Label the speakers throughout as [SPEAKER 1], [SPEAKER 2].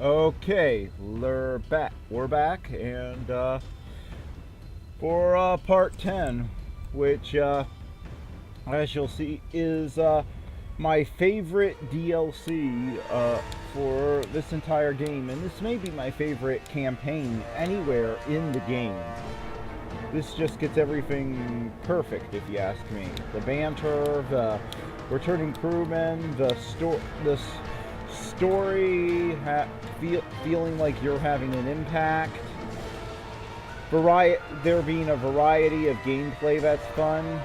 [SPEAKER 1] Okay, we're back. We're back, and for part 10, which, as you'll see, is my favorite DLC for this entire game, and this may be my favorite campaign anywhere in the game. This just gets everything perfect, if you ask me. The banter, the returning crewmen, the story, feeling like you're having an impact. There being a variety of gameplay that's fun.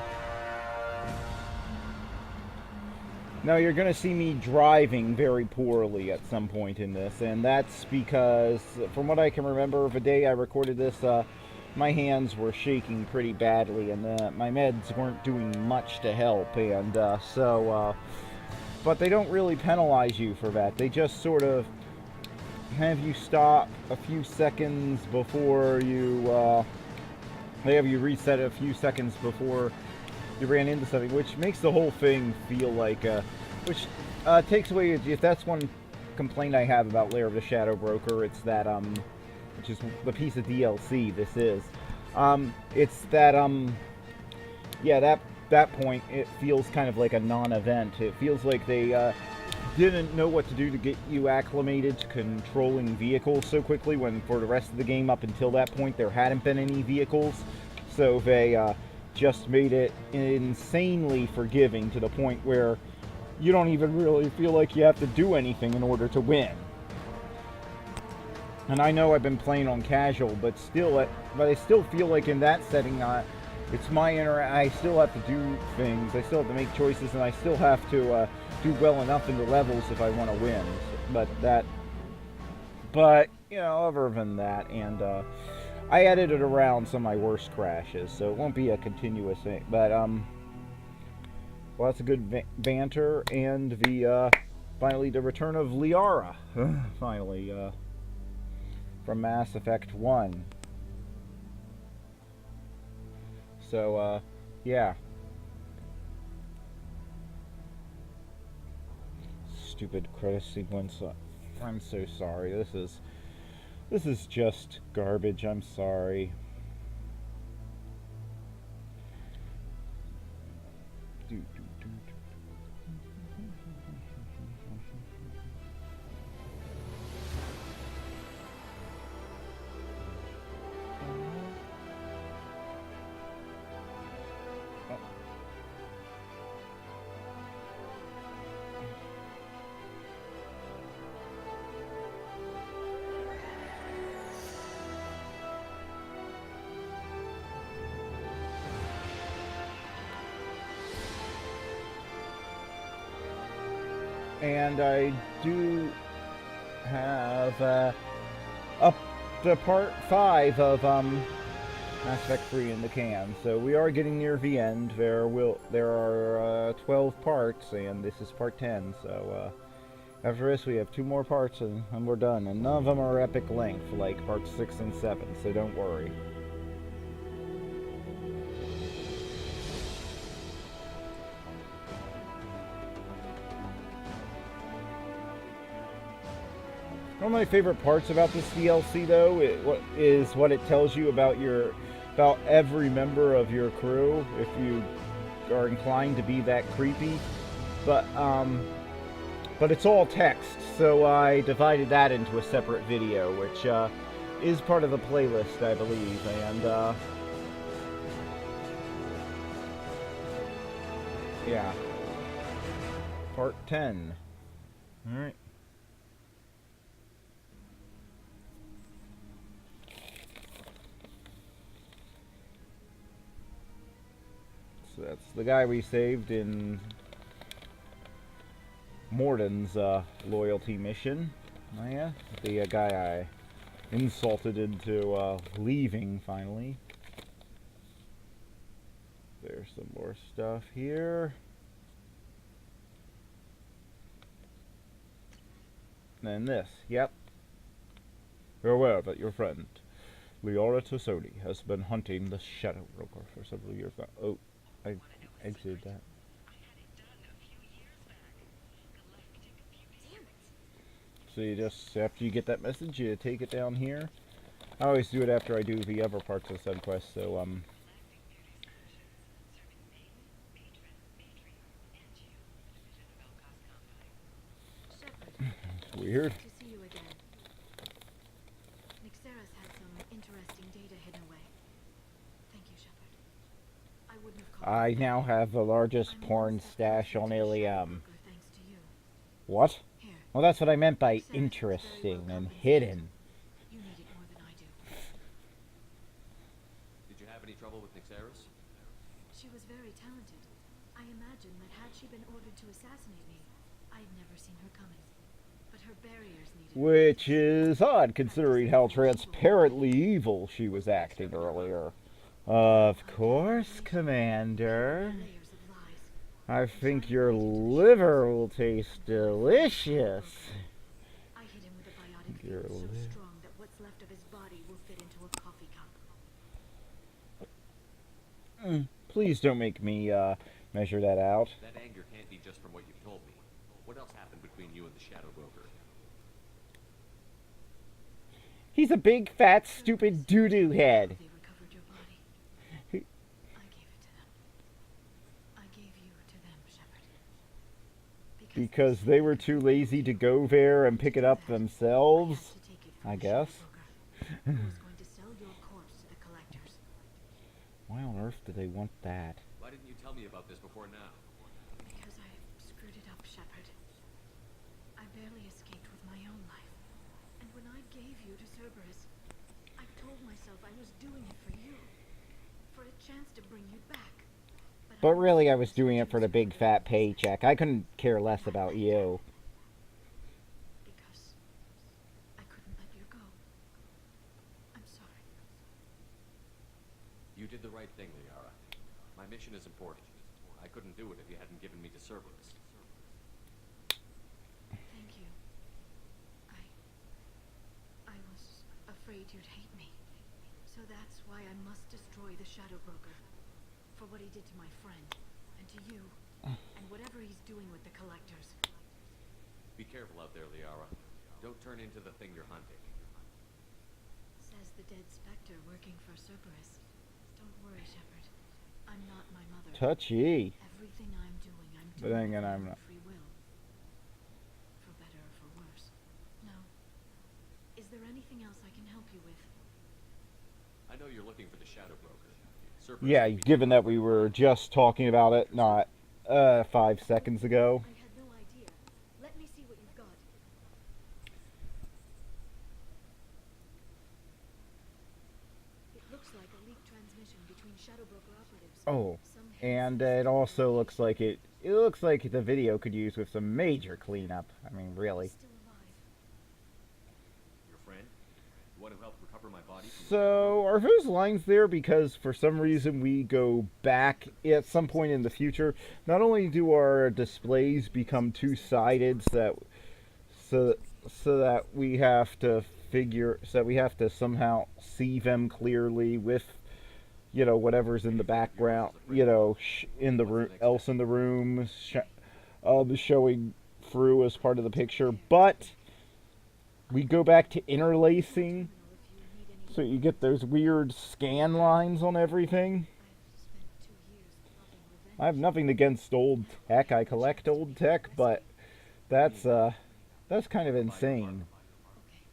[SPEAKER 1] Now you're going to see me driving very poorly at some point in this, and that's because, from what I can remember, the day I recorded this, my hands were shaking pretty badly, and my meds weren't doing much to help, and but they don't really penalize you for that. They just sort of have you stop a few seconds before they have you reset a few seconds before you ran into something, which makes the whole thing feel like, which takes away, if that's one complaint I have about Lair of the Shadow Broker, it's that, which is the piece of DLC this is, it's that, yeah, that point, it feels kind of like a non-event. It feels like they, didn't know what to do to get you acclimated to controlling vehicles so quickly, when for the rest of the game up until that point there hadn't been any vehicles, so they, just made it insanely forgiving to the point where you don't even really feel like you have to do anything in order to win. And I know I've been playing on casual, but I still feel like in that setting, it's I still have to do things, I still have to make choices, and I still have to do well enough in the levels if I want to win. But you know, other than that, and I edited around some of my worst crashes, so it won't be a continuous thing. But lots of good banter, and finally the return of Liara, finally, from Mass Effect 1. So yeah. Stupid credit sequence. I'm so sorry. This is just garbage. I'm sorry. And I do have up to part 5 of Mass Effect 3 in the can. So we are getting near the end. There are 12 parts, and this is part 10. So after this, we have 2 more parts, and we're done. And none of them are epic length, like parts 6 and 7. So don't worry. One of my favorite parts about this DLC, though, is what it tells you about every member of your crew, if you are inclined to be that creepy. But it's all text, so I divided that into a separate video, which is part of the playlist, I believe. And yeah, part 10. All right. So that's the guy we saved in Morden's loyalty mission. Oh yeah, the guy I insulted into leaving finally. There's some more stuff here. And this, yep. You're aware that your friend, Liara Tassoni, has been hunting the Shadow Broker for several years now. Oh, I exited that. So you just, after you get that message, you take it down here. I always do it after I do the other parts of the side quest, so, it's weird.
[SPEAKER 2] To see you again. Nixera's had some interesting data hidden away. Thank you, Shepard. I wouldn't have called
[SPEAKER 1] I now have the largest
[SPEAKER 2] I'm
[SPEAKER 1] porn
[SPEAKER 2] one step
[SPEAKER 1] stash
[SPEAKER 2] closer
[SPEAKER 1] on
[SPEAKER 2] to
[SPEAKER 1] Ilium.
[SPEAKER 2] Shadowbroker thanks to you.
[SPEAKER 1] What?
[SPEAKER 2] Here,
[SPEAKER 1] Well, that's what I meant by
[SPEAKER 2] Nixera is very
[SPEAKER 1] interesting
[SPEAKER 2] well
[SPEAKER 1] and
[SPEAKER 2] compensated.
[SPEAKER 1] hidden.
[SPEAKER 2] You need it more than I do.
[SPEAKER 3] Did you have any trouble with Nixeris?
[SPEAKER 2] She was very talented. I imagine that had she been ordered to assassinate me, I'd never seen her coming. But her barriers needed
[SPEAKER 1] Which is odd, considering how transparently evil she was acting earlier. Of course, Commander.
[SPEAKER 2] layers of lies.
[SPEAKER 1] I think your liver will taste delicious.
[SPEAKER 2] I hit him with a biotic
[SPEAKER 1] Your
[SPEAKER 2] field so
[SPEAKER 1] liver.
[SPEAKER 2] strong that what's left of his body will fit into a coffee cup.
[SPEAKER 1] Please don't make me measure that out.
[SPEAKER 3] That anger can't be just from what you've told me. What else happened between you and the Shadow Broker?
[SPEAKER 1] He's a big, fat, stupid doo-doo head.
[SPEAKER 2] They recovered your body.
[SPEAKER 1] He-
[SPEAKER 2] I gave it to them. I gave you to them, Shepard.
[SPEAKER 1] Because they were too lazy to go there and pick it up themselves, I guess.
[SPEAKER 2] Who was going to sell your corpse to the collectors?
[SPEAKER 1] Why on earth do they want that?
[SPEAKER 3] Why didn't you tell me about this before now?
[SPEAKER 2] Because I screwed it up, Shepard. I barely escaped with my own life. And when I gave you to Cerberus, I told myself I was doing it for you. For a chance to bring you back.
[SPEAKER 1] But really, I was doing it for the big, fat paycheck. I couldn't care less about you.
[SPEAKER 2] Because I couldn't let you go. I'm sorry.
[SPEAKER 3] You did the right thing, Liara. My mission is important. I couldn't do it if you hadn't given me to Cerberus.
[SPEAKER 2] Thank you. I was afraid you'd hate me. So that's why I must destroy the Shadow Broker. For what he did to my friend, and to you, and whatever he's doing with the collectors.
[SPEAKER 3] Be careful out there, Liara. Don't turn into the thing you're hunting.
[SPEAKER 2] Says the dead specter working for Cerberus. Don't worry, Shepard. I'm not my mother.
[SPEAKER 1] Touchy.
[SPEAKER 2] Everything I'm doing
[SPEAKER 1] But
[SPEAKER 2] doing
[SPEAKER 1] then again,
[SPEAKER 2] of
[SPEAKER 1] I'm
[SPEAKER 2] my
[SPEAKER 1] not.
[SPEAKER 2] own free will. For better or for worse. No. Is there anything else I can help you with?
[SPEAKER 3] I know you're looking for the Shadow Broker. Cerberus
[SPEAKER 1] Yeah,
[SPEAKER 3] will be
[SPEAKER 1] given that we
[SPEAKER 3] doing
[SPEAKER 1] were just talking about it not 5 seconds ago.
[SPEAKER 2] I had no idea. Let me see what you've got. It looks like a leaked transmission between Shadow Broker operatives.
[SPEAKER 1] Oh,
[SPEAKER 2] Some
[SPEAKER 1] and
[SPEAKER 2] hands
[SPEAKER 1] it also looks like it looks like the video could use with some major cleanup. I mean, really.
[SPEAKER 2] still alive.
[SPEAKER 3] your friend. The one who helped recover my body from the
[SPEAKER 1] So, are those lines there because for some reason we go back at some point in the future? Not only do our displays become two-sided so that we have to somehow see them clearly with whatever's in the background, in the room, else in the room, showing through as part of the picture, but we go back to interlacing. So you get those weird scan lines on everything.
[SPEAKER 2] I've spent 2 years plotting revenge.
[SPEAKER 1] I have nothing against old tech. I collect old tech, but that's kind of insane.
[SPEAKER 2] Okay.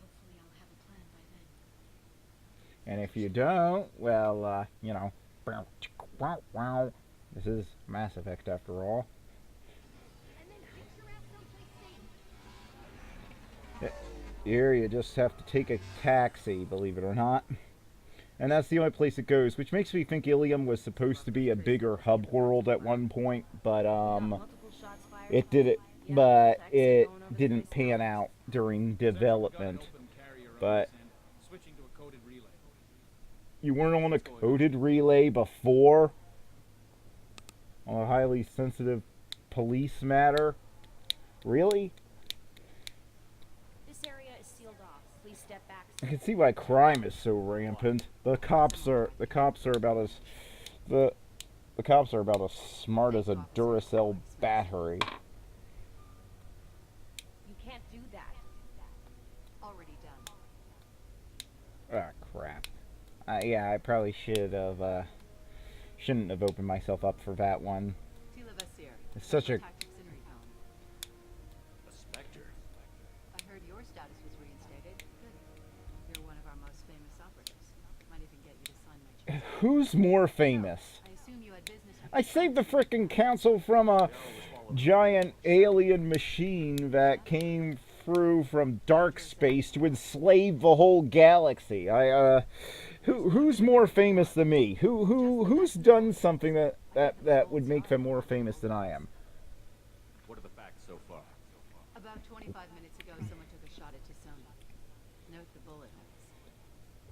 [SPEAKER 2] Hopefully I'll have a plan by then.
[SPEAKER 1] And if you don't, well, this is Mass Effect after all.
[SPEAKER 2] And then get your ass someplace safe.
[SPEAKER 1] Here you just have to take a taxi, believe it or not. And that's the only place it goes, which makes me think Ilium was supposed to be a bigger hub world at one point, but it didn't pan out during development. But you weren't on a coded relay before? On a highly sensitive police matter? Really?
[SPEAKER 4] This area is sealed off. Please step back.
[SPEAKER 1] I can see why crime is so rampant. The cops are about as smart as a Duracell battery.
[SPEAKER 4] You can't do that.
[SPEAKER 2] Already done.
[SPEAKER 1] Ah, crap. Yeah, I probably shouldn't have opened myself up for that one. It's such a...
[SPEAKER 2] Tactics in recon.
[SPEAKER 3] A specter?
[SPEAKER 2] I heard your status was reinstated. Good. You're one of our most famous operatives. Might even get you to sign my check.
[SPEAKER 1] Who's more famous?
[SPEAKER 2] I assume you had business with
[SPEAKER 1] I saved the frickin' council from a giant alien machine that came through from dark space to enslave the whole galaxy. Who's more famous than me? Who's done something that would make them more famous than I am?
[SPEAKER 3] What are the facts so far?
[SPEAKER 2] About 25 minutes ago, someone took a shot at Tisoni. Note the bullet holes.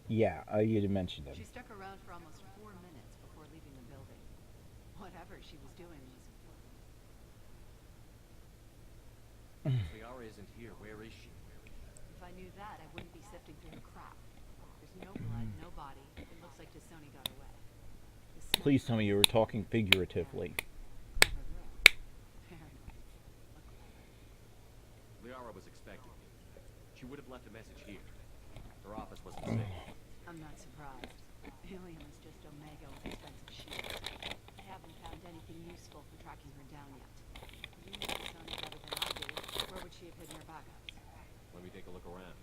[SPEAKER 1] Yeah, you'd mentioned
[SPEAKER 2] She
[SPEAKER 1] it.
[SPEAKER 2] stuck around for almost 4 minutes before leaving the building. Whatever she was doing was important.
[SPEAKER 3] Liara isn't here. Where is she?
[SPEAKER 2] If I knew that, I wouldn't be sifting through her crap. There's no blood, no body. It looks like Tisoni got away. The sniper
[SPEAKER 1] Please tell me you were talking figuratively.
[SPEAKER 2] clever girl. Paranoid.
[SPEAKER 3] Liara was expecting you. She would have left a message here. Her office wasn't safe.
[SPEAKER 2] I'm not surprised. Helium is just Omega with expensive shields. I haven't found anything useful for tracking her down yet. You know Tisoni better than I do. Where would she have hidden her backups?
[SPEAKER 3] Let me take a look around.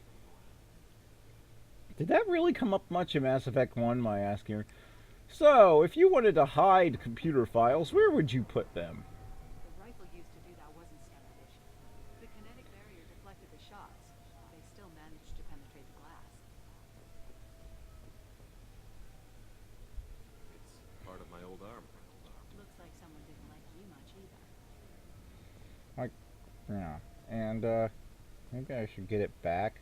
[SPEAKER 1] Did that really come up much in Mass Effect 1, my asking her? So, if you wanted to hide computer files, where would you put them?
[SPEAKER 2] The rifle used to do that wasn't standard issue. The kinetic barrier deflected the shots. They still managed to penetrate the glass.
[SPEAKER 3] It's part of my old armor.
[SPEAKER 2] Looks like someone didn't like you much either.
[SPEAKER 1] Yeah, and maybe I should get it back.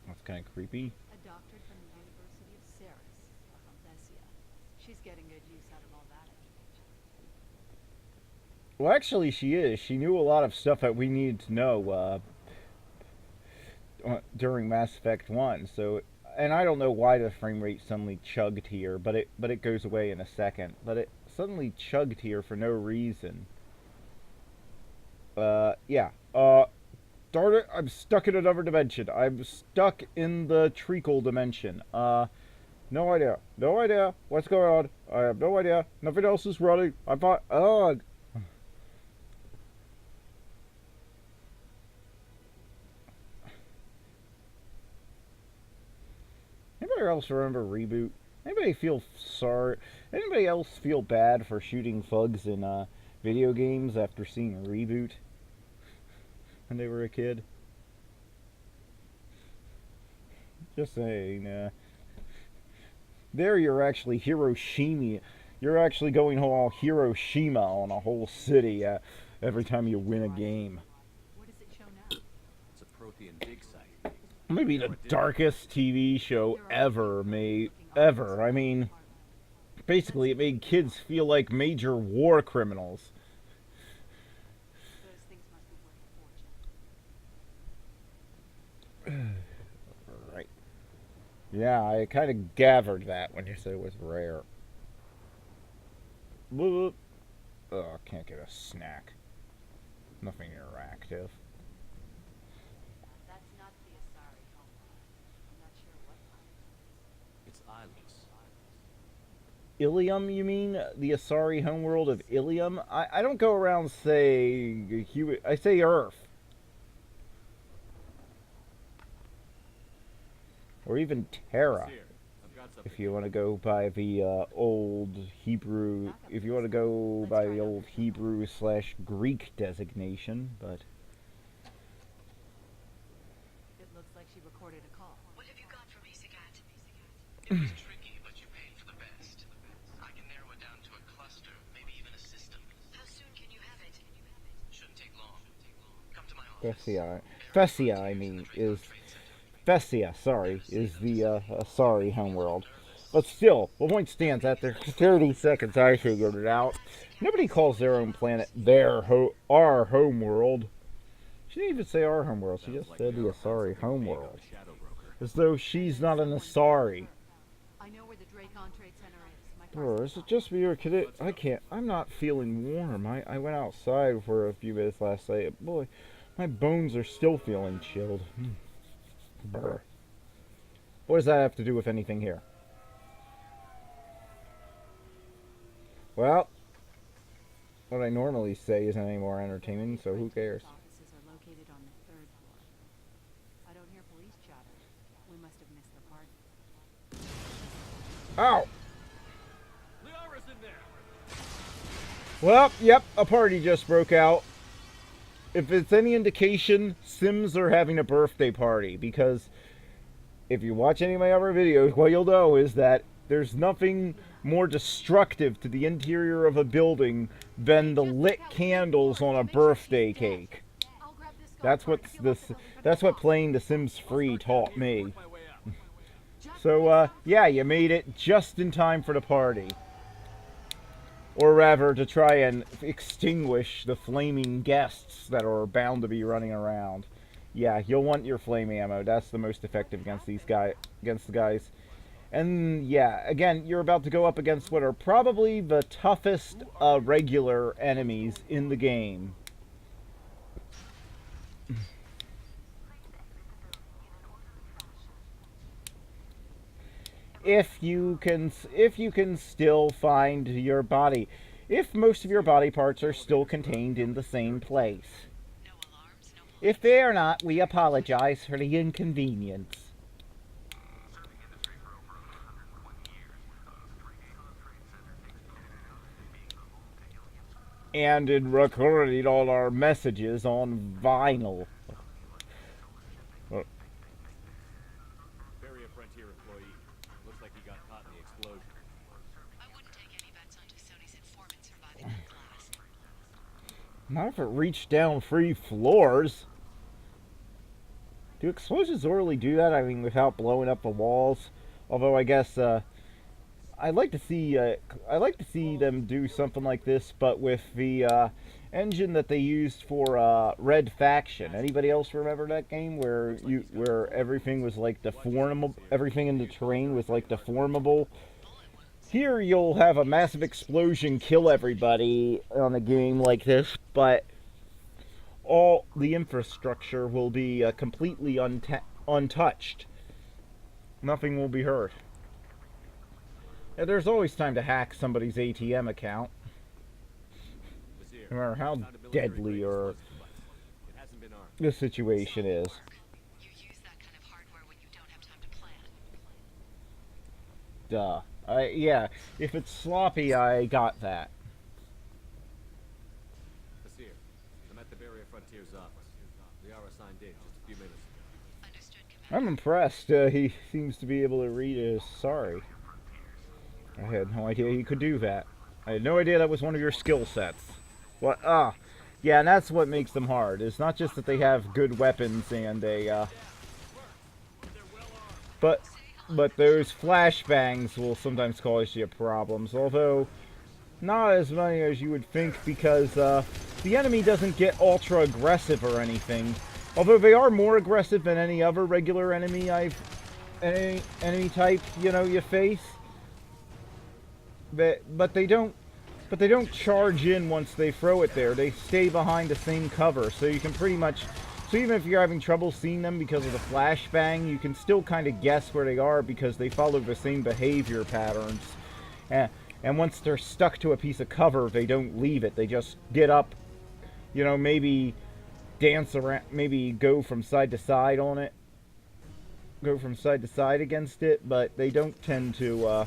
[SPEAKER 1] That's kind of creepy.
[SPEAKER 2] A doctorate from the University of Ceres, Althesia. She's getting good use out of all that education.
[SPEAKER 1] Well, actually, she is. She knew a lot of stuff that we needed to know during Mass Effect 1. So, and I don't know why the frame rate suddenly chugged here, but it goes away in a second. But it suddenly chugged here for no reason. Yeah. Darn it, I'm stuck in another dimension. I'm stuck in the treacle dimension. No idea. No idea what's going on. I have no idea. Nothing else is running. I'm fine. Ugh. Anybody else remember Reboot? Anybody feel sorry? Anybody else feel bad for shooting thugs in video games after seeing Reboot when they were a kid? Just saying. There you're actually Hiroshima. You're actually going all Hiroshima on a whole city every time you win a game.
[SPEAKER 2] What does it show now?
[SPEAKER 3] It's a Prothean dig site.
[SPEAKER 1] Maybe the darkest TV show ever made. Ever. I mean, basically it made kids feel like major war criminals.
[SPEAKER 2] Those things must be worth a fortune.
[SPEAKER 1] Right. Yeah, I kind of gathered that when you said it was rare. Boop. Oh, I can't get a snack. Nothing interactive.
[SPEAKER 2] That's not the Asari homeworld. I'm not sure what planet.
[SPEAKER 3] It's eyeless.
[SPEAKER 1] Ilium, you mean? The Asari homeworld of Ilium? I don't go around saying... I say Earth. Or even Terra.
[SPEAKER 3] Here, I've got something.
[SPEAKER 1] If you want to go by the old Hebrew... If you want to go by the old Hebrew/Greek designation, but...
[SPEAKER 2] It looks like she recorded a call.
[SPEAKER 5] What have you got for me, Sagat? It was tricky, but you paid for the best. I can narrow it down to a cluster, maybe even a system. How soon can you have it? Shouldn't take long. Come to my office.
[SPEAKER 1] Fessia, I mean, is... Fessia, sorry, is the Asari homeworld. But still, the point stands after 30 seconds I figured it out. Nobody calls their own planet our homeworld. She didn't even say our homeworld, she just said the Asari homeworld. As though she's not an Asari.
[SPEAKER 2] I know where the Dracon Trade Center is. My
[SPEAKER 1] Bro, is it just me or I'm not feeling warm. I went outside for a few minutes last night. Boy, My bones are still feeling chilled. Brr. What does that have to do with anything here? Well, what I normally say isn't any more entertaining, so who cares?
[SPEAKER 6] Offices are located on the 3rd floor. I don't hear police chatter. We must have missed the party.
[SPEAKER 1] Ow!
[SPEAKER 3] Liara's in there!
[SPEAKER 1] Well, yep, a party just broke out. If it's any indication, Sims are having a birthday party, because if you watch any of my other videos, what you'll know is that there's nothing more destructive to the interior of a building than the lit candles on a birthday cake. That's what playing The Sims Free taught me. So, yeah, you made it just in time for the party. Or rather, to try and extinguish the flaming guests that are bound to be running around. Yeah, you'll want your flame ammo. That's the most effective against the guys. And yeah, again, you're about to go up against what are probably the toughest regular enemies in the game. If you can still find your body, if most of your body parts are still contained in the same place. If they are not, we apologize for the inconvenience. And in recording all our messages on vinyl.
[SPEAKER 3] Barrier Frontier employee. Looks like he got caught in the explosion.
[SPEAKER 7] I wouldn't take any bets on Tusoni's informant surviving that blast.
[SPEAKER 1] Not if it reached down 3 floors. Do explosions really do that? I mean, without blowing up the walls. Although I guess I'd like to see them do something like this, but with the engine that they used for Red Faction. Anybody else remember that game where everything was like deformable? Everything in the terrain was like deformable. Here you'll have a massive explosion kill everybody on a game like this, but all the infrastructure will be completely untouched. Nothing will be hurt. And there's always time to hack somebody's ATM account. No matter how deadly or the situation is.
[SPEAKER 7] You use that kind of hardware when you don't have time to plan.
[SPEAKER 1] Duh. Yeah, if it's sloppy, I got that.
[SPEAKER 3] Basir, I'm at the Barrier Frontier's office. Liara signed in just a few minutes ago.
[SPEAKER 7] Understood, Commander.
[SPEAKER 1] I'm impressed. He seems to be able to read his sorry. I had no idea he could do that. I had no idea that was one of your skill sets. What? Yeah, and that's what makes them hard. It's not just that they have good weapons and a, but those flashbangs will sometimes cause you problems. Although, not as many as you would think, because the enemy doesn't get ultra aggressive or anything. Although they are more aggressive than any other regular enemy enemy type, you face. But they don't charge in once they throw it there. They stay behind the same cover, so you can pretty much, so even if you're having trouble seeing them because of the flashbang, you can still kind of guess where they are because they follow the same behavior patterns. And once they're stuck to a piece of cover, they don't leave it. They just get up, maybe dance around, maybe go from side to side on it. Go from side to side against it, but they don't tend to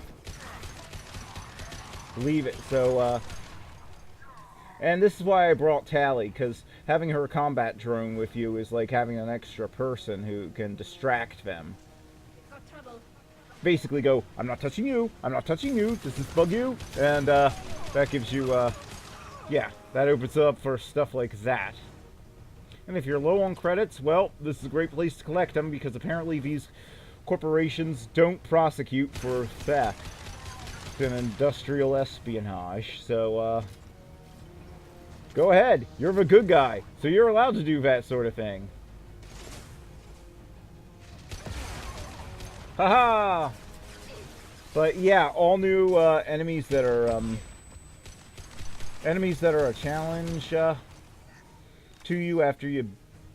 [SPEAKER 1] leave it. So and this is why I brought Tally, because having her combat drone with you is like having an extra person who can distract them. Basically go, I'm not touching you, does this bug you? And that gives you yeah, that opens up for stuff like that. And if you're low on credits, well, this is a great place to collect them, because apparently these corporations don't prosecute for theft and industrial espionage. So go ahead, you're the good guy, so you're allowed to do that sort of thing. Haha! But yeah, all new enemies that are a challenge to you after you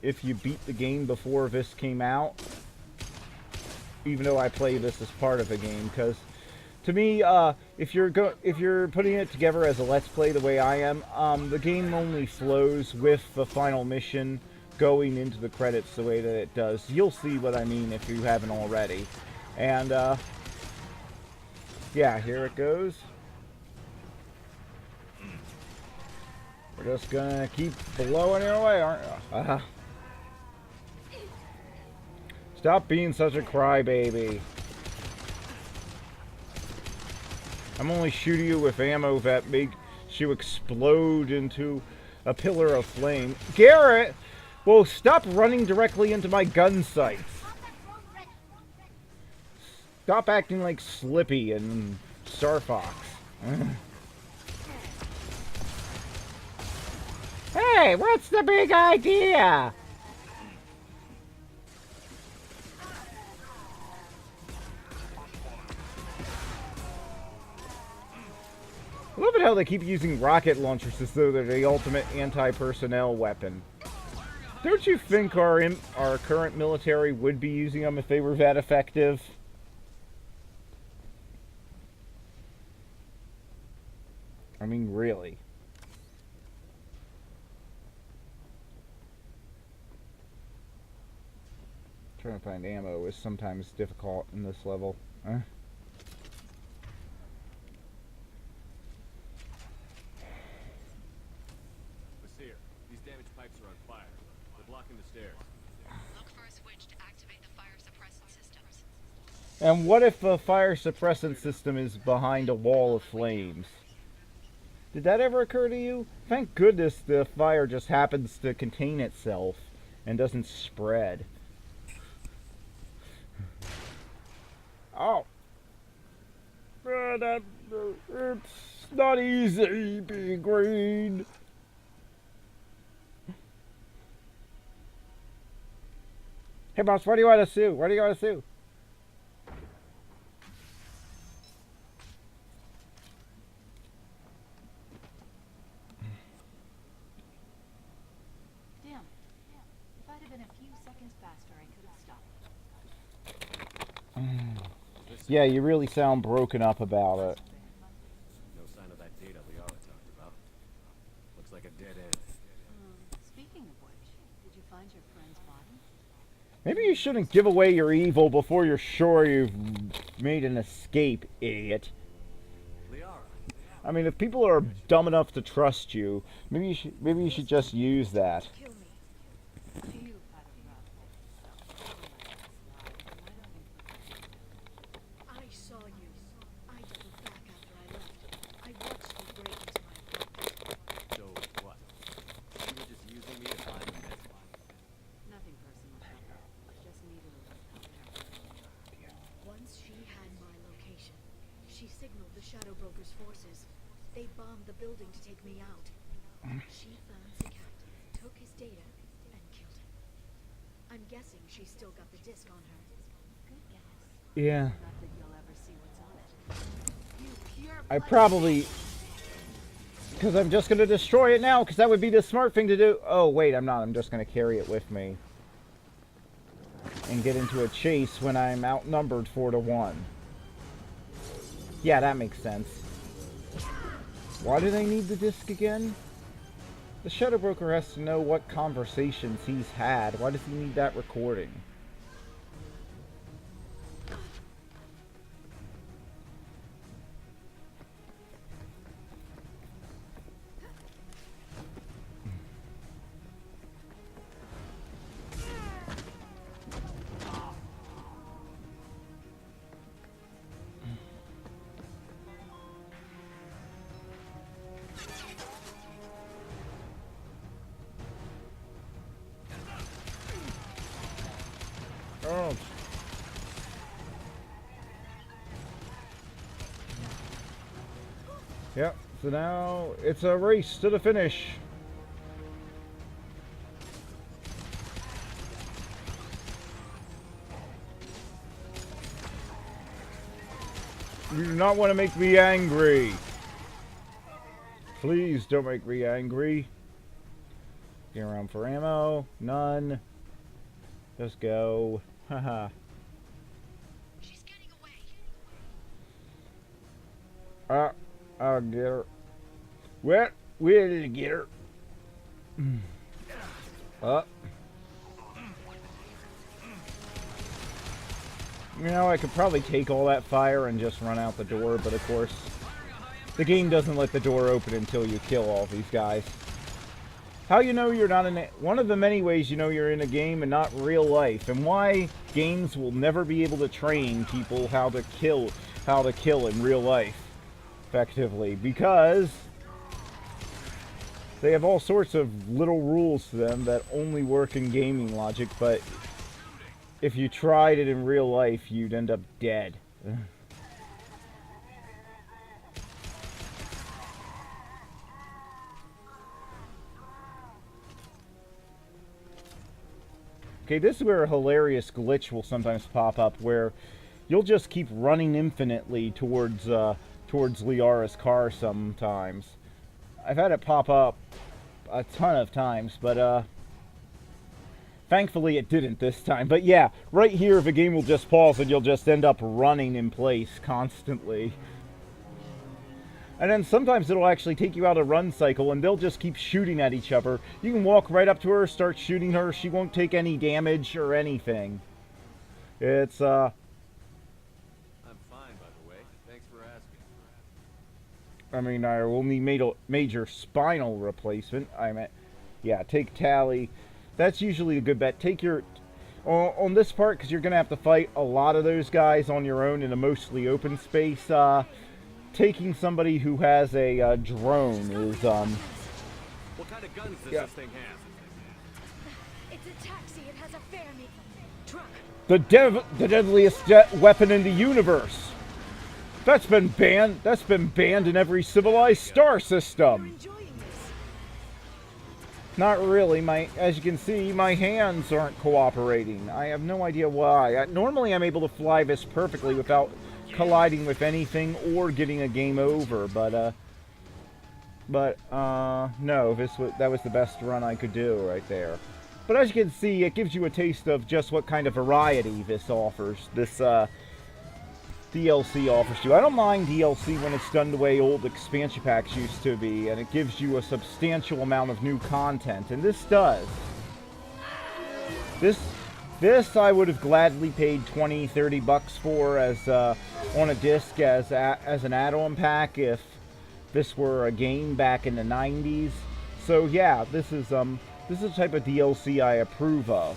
[SPEAKER 1] if you beat the game before this came out. Even though I play this as part of the game, because to me, if you're putting it together as a Let's Play the way I am, the game only flows with the final mission going into the credits the way that it does. You'll see what I mean if you haven't already. And, yeah, here it goes. We're just gonna keep blowing it away, aren't we? Stop being such a crybaby. I'm only shooting you with ammo that makes you explode into a pillar of flame. Garrett! Well, stop running directly into my gun sights. Stop acting like Slippy and Star Fox. Hey, what's the big idea? I love it how they keep using rocket launchers as though they're the ultimate anti-personnel weapon. Don't you think our current military would be using them if they were that effective? I mean, really. Trying to find ammo is sometimes difficult in this level.
[SPEAKER 3] These damaged pipes are on fire. They're blocking the stairs.
[SPEAKER 7] Look for a switch to activate the fire suppressant systems.
[SPEAKER 1] And what if the fire suppressant system is behind a wall of flames? Did that ever occur to you? Thank goodness the fire just happens to contain itself and doesn't spread. Oh. It's not easy being green. Hey boss, where do you want to sue? Where do you want to sue?
[SPEAKER 6] Damn. If I'd have been a few seconds faster, I could have stopped.
[SPEAKER 1] Yeah, you really sound broken up about it.
[SPEAKER 3] No sign of that data Liara talked about. Looks like a dead end.
[SPEAKER 6] Speaking of which, did you find your friend's body?
[SPEAKER 1] Maybe you shouldn't give away your evil before you're sure you've made an escape, idiot.
[SPEAKER 3] Liara.
[SPEAKER 1] I mean, if people are dumb enough to trust you, maybe you should just use that.
[SPEAKER 2] Kill me.
[SPEAKER 6] You've had a rough day.
[SPEAKER 2] I saw you. I doubled back after I left. I watched you break into my apartment.
[SPEAKER 3] So what? You were just using me to find a net?
[SPEAKER 6] Nothing personal, Shepard. Just needed a little help there.
[SPEAKER 2] Once she had my location, she signaled the Shadow Broker's forces. They bombed the building to take me out. She found Zakat, took his data, and killed him. I'm guessing she's still got the disc on her.
[SPEAKER 6] Good guess.
[SPEAKER 1] Yeah.
[SPEAKER 6] Not that you'll ever see what's on it. You pure
[SPEAKER 1] I
[SPEAKER 6] blood-
[SPEAKER 1] probably... Because I'm just going to destroy it now, because that would be the smart thing to do. Oh, wait, I'm not. I'm just going to carry it with me. And get into a chase when I'm outnumbered 4-1. Yeah, that makes sense. Why do they need the disc again? The Shadow Broker has to know what conversations he's had. Why does he need that recording? Oh. Yep, so now it's a race to the finish. You do not want to make me angry. Please don't make me angry. Looking around for ammo. None. Just go. Haha.
[SPEAKER 7] She's getting away.
[SPEAKER 1] I'll get her. Where did you get her? Up. You know, I could probably take all that fire and just run out the door, but of course, the game doesn't let the door open until you kill all these guys. How you know you're not in it? One of the many ways you know you're in a game and not real life, and why games will never be able to train people how to kill in real life effectively, because they have all sorts of little rules to them that only work in gaming logic, but if you tried it in real life, you'd end up dead. Okay, this is where a hilarious glitch will sometimes pop up, where you'll just keep running infinitely towards Liara's car sometimes. I've had it pop up a ton of times, but thankfully it didn't this time. But yeah, right here the game will just pause and you'll just end up running in place constantly. And then sometimes it'll actually take you out a run cycle and they'll just keep shooting at each other. You can walk right up to her, start shooting her, she won't take any damage or anything. It's,
[SPEAKER 3] I'm fine, by the way. Thanks for asking.
[SPEAKER 1] I mean, I will need major spinal replacement. Yeah, take Tally. That's usually a good bet. Take your... On this part, because you're going to have to fight a lot of those guys on your own in a mostly open space, taking somebody who has a drone is,
[SPEAKER 3] What kind of guns does this thing have?
[SPEAKER 2] It's a taxi. It has a fare-me truck.
[SPEAKER 1] the deadliest weapon in the universe. That's been banned. That's been banned in every civilized star system.
[SPEAKER 2] Enjoying this?
[SPEAKER 1] Not really. As you can see, my hands aren't cooperating. I have no idea why. Normally, I'm able to fly this perfectly without colliding with anything or getting a game over, but no, that was the best run I could do right there. But as you can see, it gives you a taste of just what kind of variety this offers. This DLC offers you. I don't mind DLC when it's done the way old expansion packs used to be, and it gives you a substantial amount of new content, and this does. This I would have gladly paid 20, 30 bucks for as on a disc as an add-on pack if this were a game back in the 90s. So yeah, this is the type of DLC I approve of.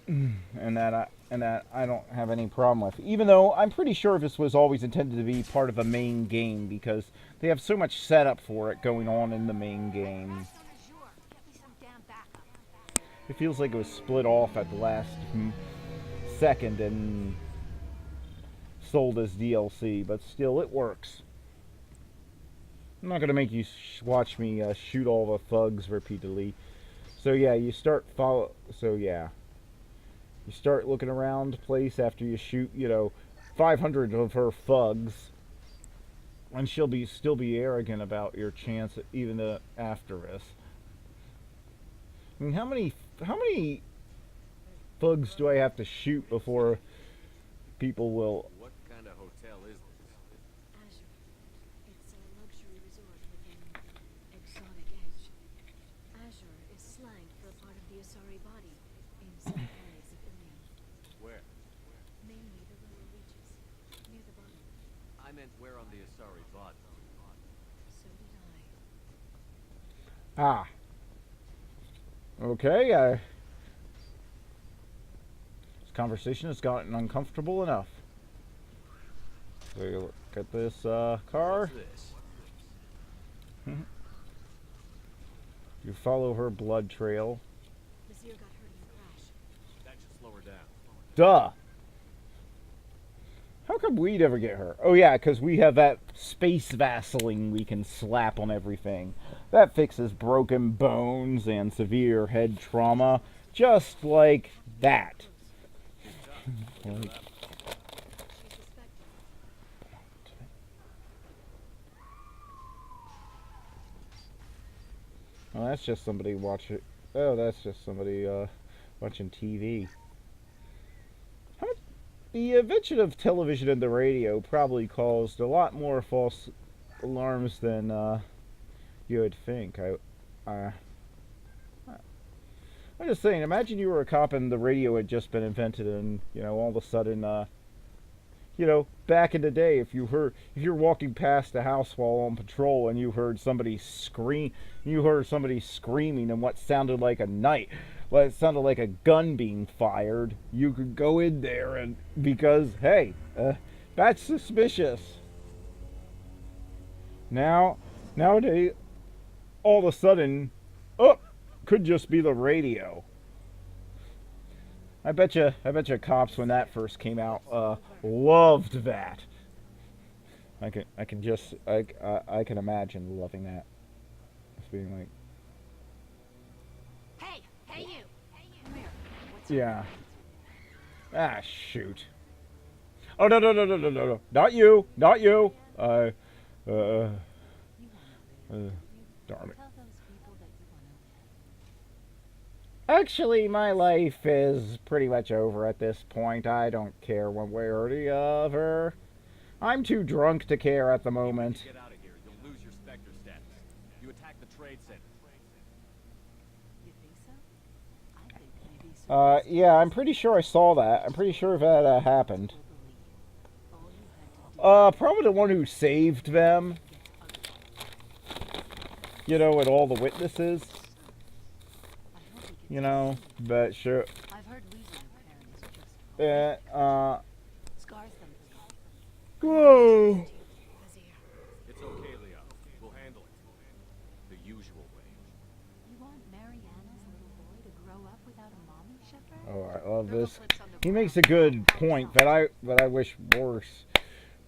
[SPEAKER 1] And that I don't have any problem with. Even though I'm pretty sure this was always intended to be part of a main game because they have so much setup for it going on in the main game. It feels like it was split off at the last second and sold as DLC, but still it works. I'm not going to make you watch me shoot all the thugs repeatedly. So yeah, you start looking around the place after you shoot, 500 of her thugs, and she'll still be arrogant about your chance even after this. I mean, how many thugs do I have to shoot before people will...
[SPEAKER 3] What kind of hotel is this?
[SPEAKER 2] Azure. It's a luxury resort with an exotic edge. Azure is slang for a part of the Asari body in some areas of Ilium.
[SPEAKER 3] Where?
[SPEAKER 2] Mainly the lower reaches, near the bottom.
[SPEAKER 3] I meant where on the Asari body?
[SPEAKER 2] So did I.
[SPEAKER 1] Ah. Okay, this conversation has gotten uncomfortable enough. So you look at this car.
[SPEAKER 3] What's this?
[SPEAKER 1] You follow her blood trail.
[SPEAKER 2] Vizier got hurt in the crash.
[SPEAKER 3] That should slow her down.
[SPEAKER 1] Duh! How come we'd ever get hurt? Oh yeah, because we have that space Vaseline we can slap on everything. That fixes broken bones and severe head trauma. Just like that. Like, Oh, that's just somebody watching. Oh, that's just somebody watching TV. How much, the invention of television and the radio probably caused a lot more false alarms than you would think. I'm just saying. Imagine you were a cop and the radio had just been invented, and all of a sudden, back in the day, if you're walking past a house while on patrol and you heard somebody screaming and what sounded like a it sounded like a gun being fired, you could go in there and because hey, that's suspicious. Nowadays, all of a sudden, oh, could just be the radio. I bet you cops when that first came out loved that. I can imagine loving that. Just being like,
[SPEAKER 4] Hey, you!
[SPEAKER 6] Come here. What's your
[SPEAKER 1] yeah. Ah, shoot. Oh no, not you. Uh,
[SPEAKER 6] You
[SPEAKER 1] darn it.
[SPEAKER 6] tell those people that you want to.
[SPEAKER 1] Actually, my life is pretty much over at this point. I don't care one way or the other. I'm too drunk to care at the moment.
[SPEAKER 3] Get out of here. You'll lose your Spectre status. You attacked the trade center.
[SPEAKER 6] You think so? I think maybe.
[SPEAKER 1] Yeah, I'm pretty sure I saw that. I'm pretty sure that happened.
[SPEAKER 6] All you had to do
[SPEAKER 1] Probably the one who saved them. And all the witnesses.
[SPEAKER 6] I hope we can
[SPEAKER 1] But sure.
[SPEAKER 6] I've heard losing a parent is just scars them for life.
[SPEAKER 1] Whoa.
[SPEAKER 2] Azir.
[SPEAKER 3] It's okay, Leo. We'll handle it. The usual way.
[SPEAKER 6] You want Mariana's little boy to grow up without a mommy, Shepard?
[SPEAKER 1] Oh, I love this. He makes a good point that I wish worse.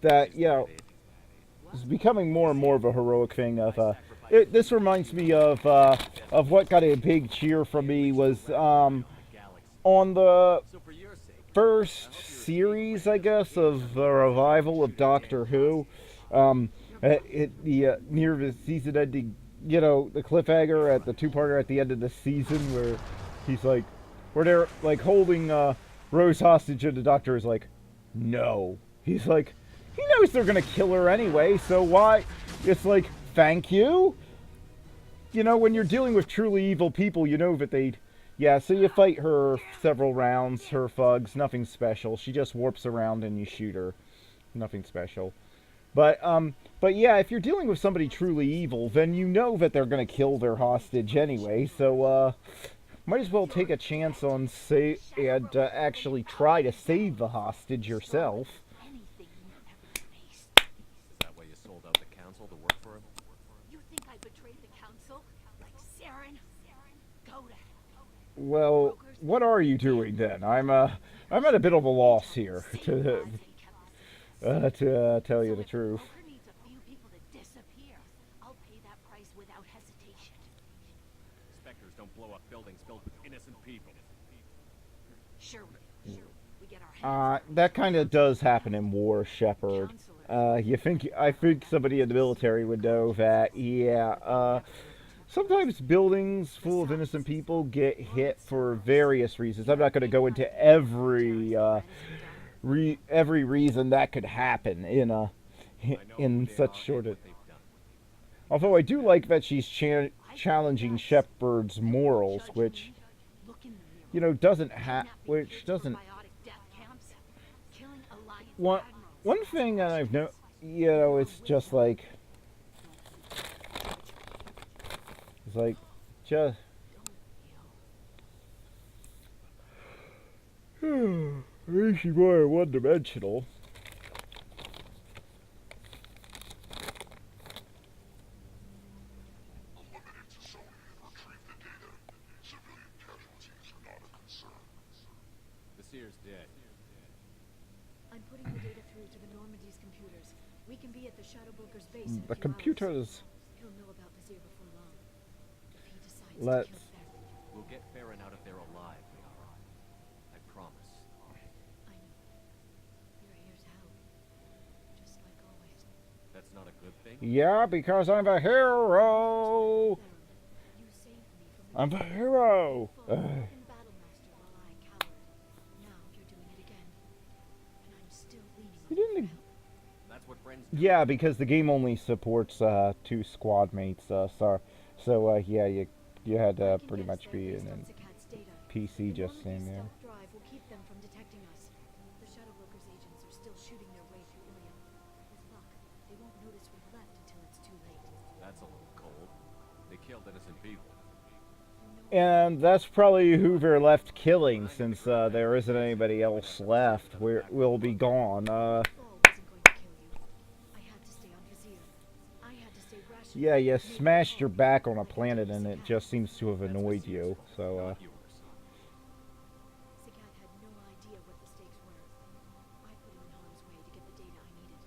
[SPEAKER 1] That it's becoming more and more of a heroic thing. This reminds me of what got a big cheer from me was on the
[SPEAKER 3] So for your sake,
[SPEAKER 1] first series, I guess, of the revival of Doctor Who. Near the season ending, the cliffhanger at the two-parter at the end of the season where he's like, where they're like holding Rose hostage, and the Doctor is like, no. He's like, he knows they're gonna kill her anyway, so why? It's like, thank you. When you're dealing with truly evil people, that they'd. Yeah, so you fight her several rounds, her thugs, nothing special. She just warps around and you shoot her. Nothing special. But yeah, if you're dealing with somebody truly evil, then you know that they're gonna kill their hostage anyway, so might as well take a chance on and actually try to save the hostage yourself.
[SPEAKER 6] Anything you ever faced.
[SPEAKER 3] is that why you sold out the council to work for him?
[SPEAKER 6] You think I betrayed the council? Like Saren? Go to hell.
[SPEAKER 1] Well, what are you doing then? I'm at a bit of a loss here to tell you the truth.
[SPEAKER 6] Walker needs a few people to disappear. I'll pay that price without hesitation.
[SPEAKER 3] Spectres don't blow up buildings filled with innocent people.
[SPEAKER 6] Sure. We get our hands.
[SPEAKER 1] That kind of does happen in war, Shepard. I think somebody in the military would know that. Yeah. Sometimes buildings full of innocent people get hit for various reasons. I'm not going to go into every reason that could happen in such short a. Although I do like that she's challenging Shepard's morals, which doesn't one thing that I've it's just like just at least she's more one-dimensional.
[SPEAKER 3] The Seer's dead.
[SPEAKER 2] I'm putting the data through to the Normandy's computers. We can be at the Shadow Broker's base in a
[SPEAKER 1] The
[SPEAKER 2] few
[SPEAKER 1] computers.
[SPEAKER 2] hours. He'll know about Vizier before long. If he decides
[SPEAKER 1] Let's.
[SPEAKER 2] to kill Farron,
[SPEAKER 3] We'll get Farron out of there alive, Liara. I promise.
[SPEAKER 2] I know. You're here to help. Just like always.
[SPEAKER 3] That's not a good thing?
[SPEAKER 1] Yeah, because I'm a hero.
[SPEAKER 2] You
[SPEAKER 1] I'm a hero.
[SPEAKER 2] You fought in Battle Master while I cowered. Now you're doing it again. And I'm still leaning on
[SPEAKER 1] You
[SPEAKER 2] you for
[SPEAKER 1] didn't.
[SPEAKER 2] help.
[SPEAKER 3] That's what friends do.
[SPEAKER 1] Yeah, because the game only supports 2 squad mates. Yeah, you had to
[SPEAKER 2] I can
[SPEAKER 1] pretty
[SPEAKER 2] get us
[SPEAKER 1] much
[SPEAKER 2] there
[SPEAKER 1] be
[SPEAKER 2] based
[SPEAKER 1] in
[SPEAKER 2] on
[SPEAKER 1] an
[SPEAKER 2] Zakat's data.
[SPEAKER 1] PC
[SPEAKER 2] The
[SPEAKER 1] just
[SPEAKER 2] knowledge
[SPEAKER 1] same
[SPEAKER 2] of
[SPEAKER 1] there.
[SPEAKER 2] stealth drive will keep them from detecting us. The Shadow Broker's agents are still shooting their way through Ilium. With luck, they won't notice we've left until it's too late.
[SPEAKER 3] That's a little cold. They killed innocent people.
[SPEAKER 1] And that's probably who they're left killing, since there isn't anybody else left. We'll be gone.
[SPEAKER 2] Fall wasn't going to kill you. I had to stay on Vizier. I had to stay rational.
[SPEAKER 1] Yeah, you
[SPEAKER 2] Make the
[SPEAKER 1] smashed your
[SPEAKER 2] call.
[SPEAKER 1] back on a
[SPEAKER 2] Like I
[SPEAKER 1] planet,
[SPEAKER 2] did with
[SPEAKER 1] and it
[SPEAKER 2] Zakat.
[SPEAKER 1] just seems to have annoyed you. So,
[SPEAKER 3] Not yours.
[SPEAKER 2] Zakat had no idea what the stakes were. I put him in harm's way to get the data I needed.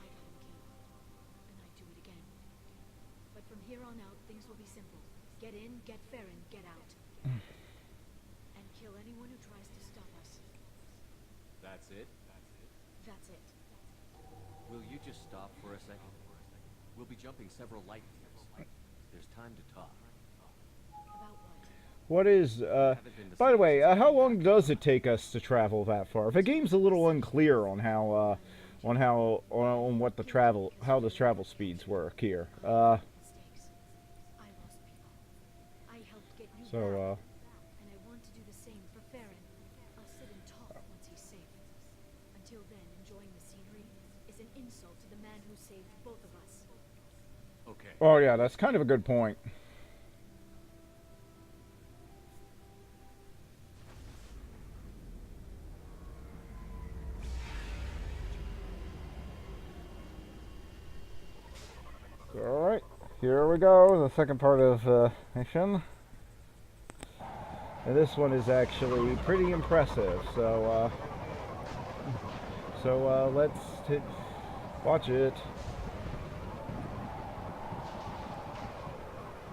[SPEAKER 2] I got him killed. And I'd do it again. But from here on out, things will be simple. Get in, get Farron, get out. And kill anyone who tries to stop us.
[SPEAKER 3] That's it?
[SPEAKER 2] That's it.
[SPEAKER 3] Will you just stop for a second? We'll be jumping several light years. There's time to talk.
[SPEAKER 2] About what?
[SPEAKER 1] what is, by the way, how long does it take us to travel that far? The game's a little unclear on how, on what the travel, how the travel speeds work here.
[SPEAKER 2] Mistakes. I lost people. I helped get you
[SPEAKER 1] So,
[SPEAKER 2] back. And I want to do the same for Farron. I'll sit and talk once he's safe. Until then, enjoying the scenery is an insult to the man who saved both of us.
[SPEAKER 3] Okay.
[SPEAKER 1] Oh yeah, that's kind of a good point. Alright, here we go, the second part of mission. And this one is actually pretty impressive, so let's watch it.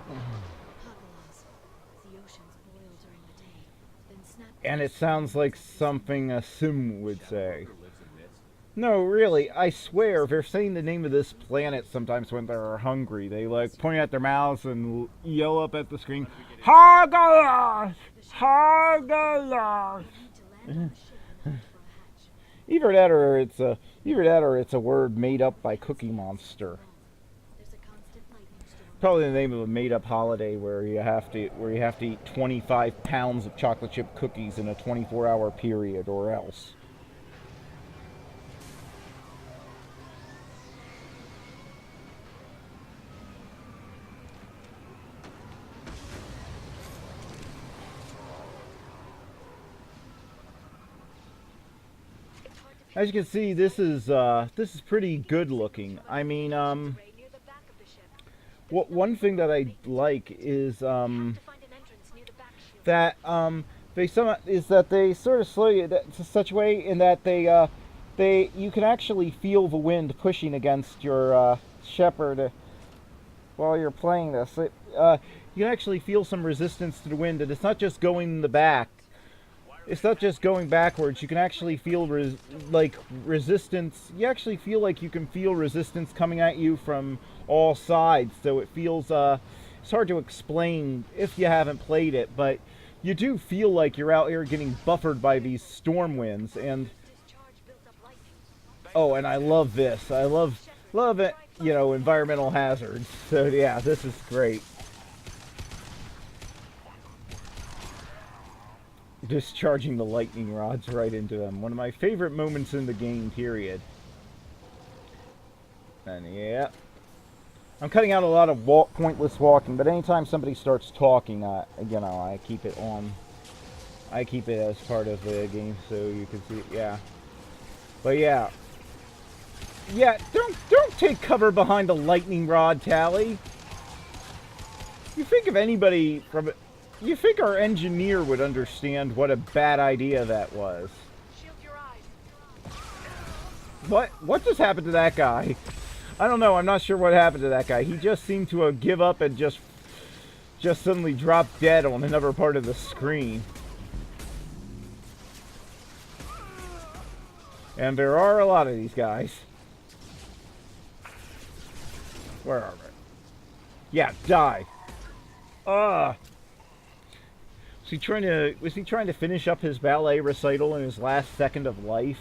[SPEAKER 2] Hagalaz. The oceans boil during the day, then snap.
[SPEAKER 1] And it sounds like something a sim would say.
[SPEAKER 3] Broker lives in this.
[SPEAKER 1] No, really, I swear, they're saying the name of this planet sometimes when they're hungry. They, like, point at their mouths and yell up at the screen, Hagalaz! Hagalaz!
[SPEAKER 2] Need to land on the ship and hunt for a hatch.
[SPEAKER 1] Either that or it's a word made up by Cookie Monster.
[SPEAKER 2] There's a constant lightning storm.
[SPEAKER 1] Probably the name of a made-up holiday where you have to eat 25 pounds of chocolate chip cookies in a 24-hour period, or else. As you can see, this is pretty good looking. I mean,
[SPEAKER 2] Ray near the back of the ship.
[SPEAKER 1] one thing that I like is
[SPEAKER 2] To find an entrance near the back shield.
[SPEAKER 1] that they sort of slow you to such a way in that you can actually feel the wind pushing against your shepherd while you're playing this. You can actually feel some resistance to the wind, and it's not just going in the back. It's not just going backwards. You can actually feel resistance. You actually feel like you can feel resistance coming at you from all sides. So it feels it's hard to explain if you haven't played it, but you do feel like you're out here getting buffered by these storm winds. And
[SPEAKER 2] Discharge built up lightning.
[SPEAKER 1] oh, and I love this. I love it. You know, environmental hazards. So yeah, this is great. Discharging the lightning rods right into them. One of my favorite moments in the game, period. And yeah. I'm cutting out a lot of pointless walking, but anytime somebody starts talking, you know, I keep it on. I keep it as part of the game so you can see it, yeah. But yeah. Yeah, don't take cover behind a lightning rod, Tally. You think if anybody from it. You think our engineer would understand what a bad idea that was.
[SPEAKER 2] Shield your eyes.
[SPEAKER 1] What just happened to that guy? I don't know, I'm not sure what happened to that guy. He just seemed to have give up and just suddenly dropped dead on another part of the screen. And there are a lot of these guys. Where are they? Yeah, die. Was he trying to finish up his ballet recital in his last second of life?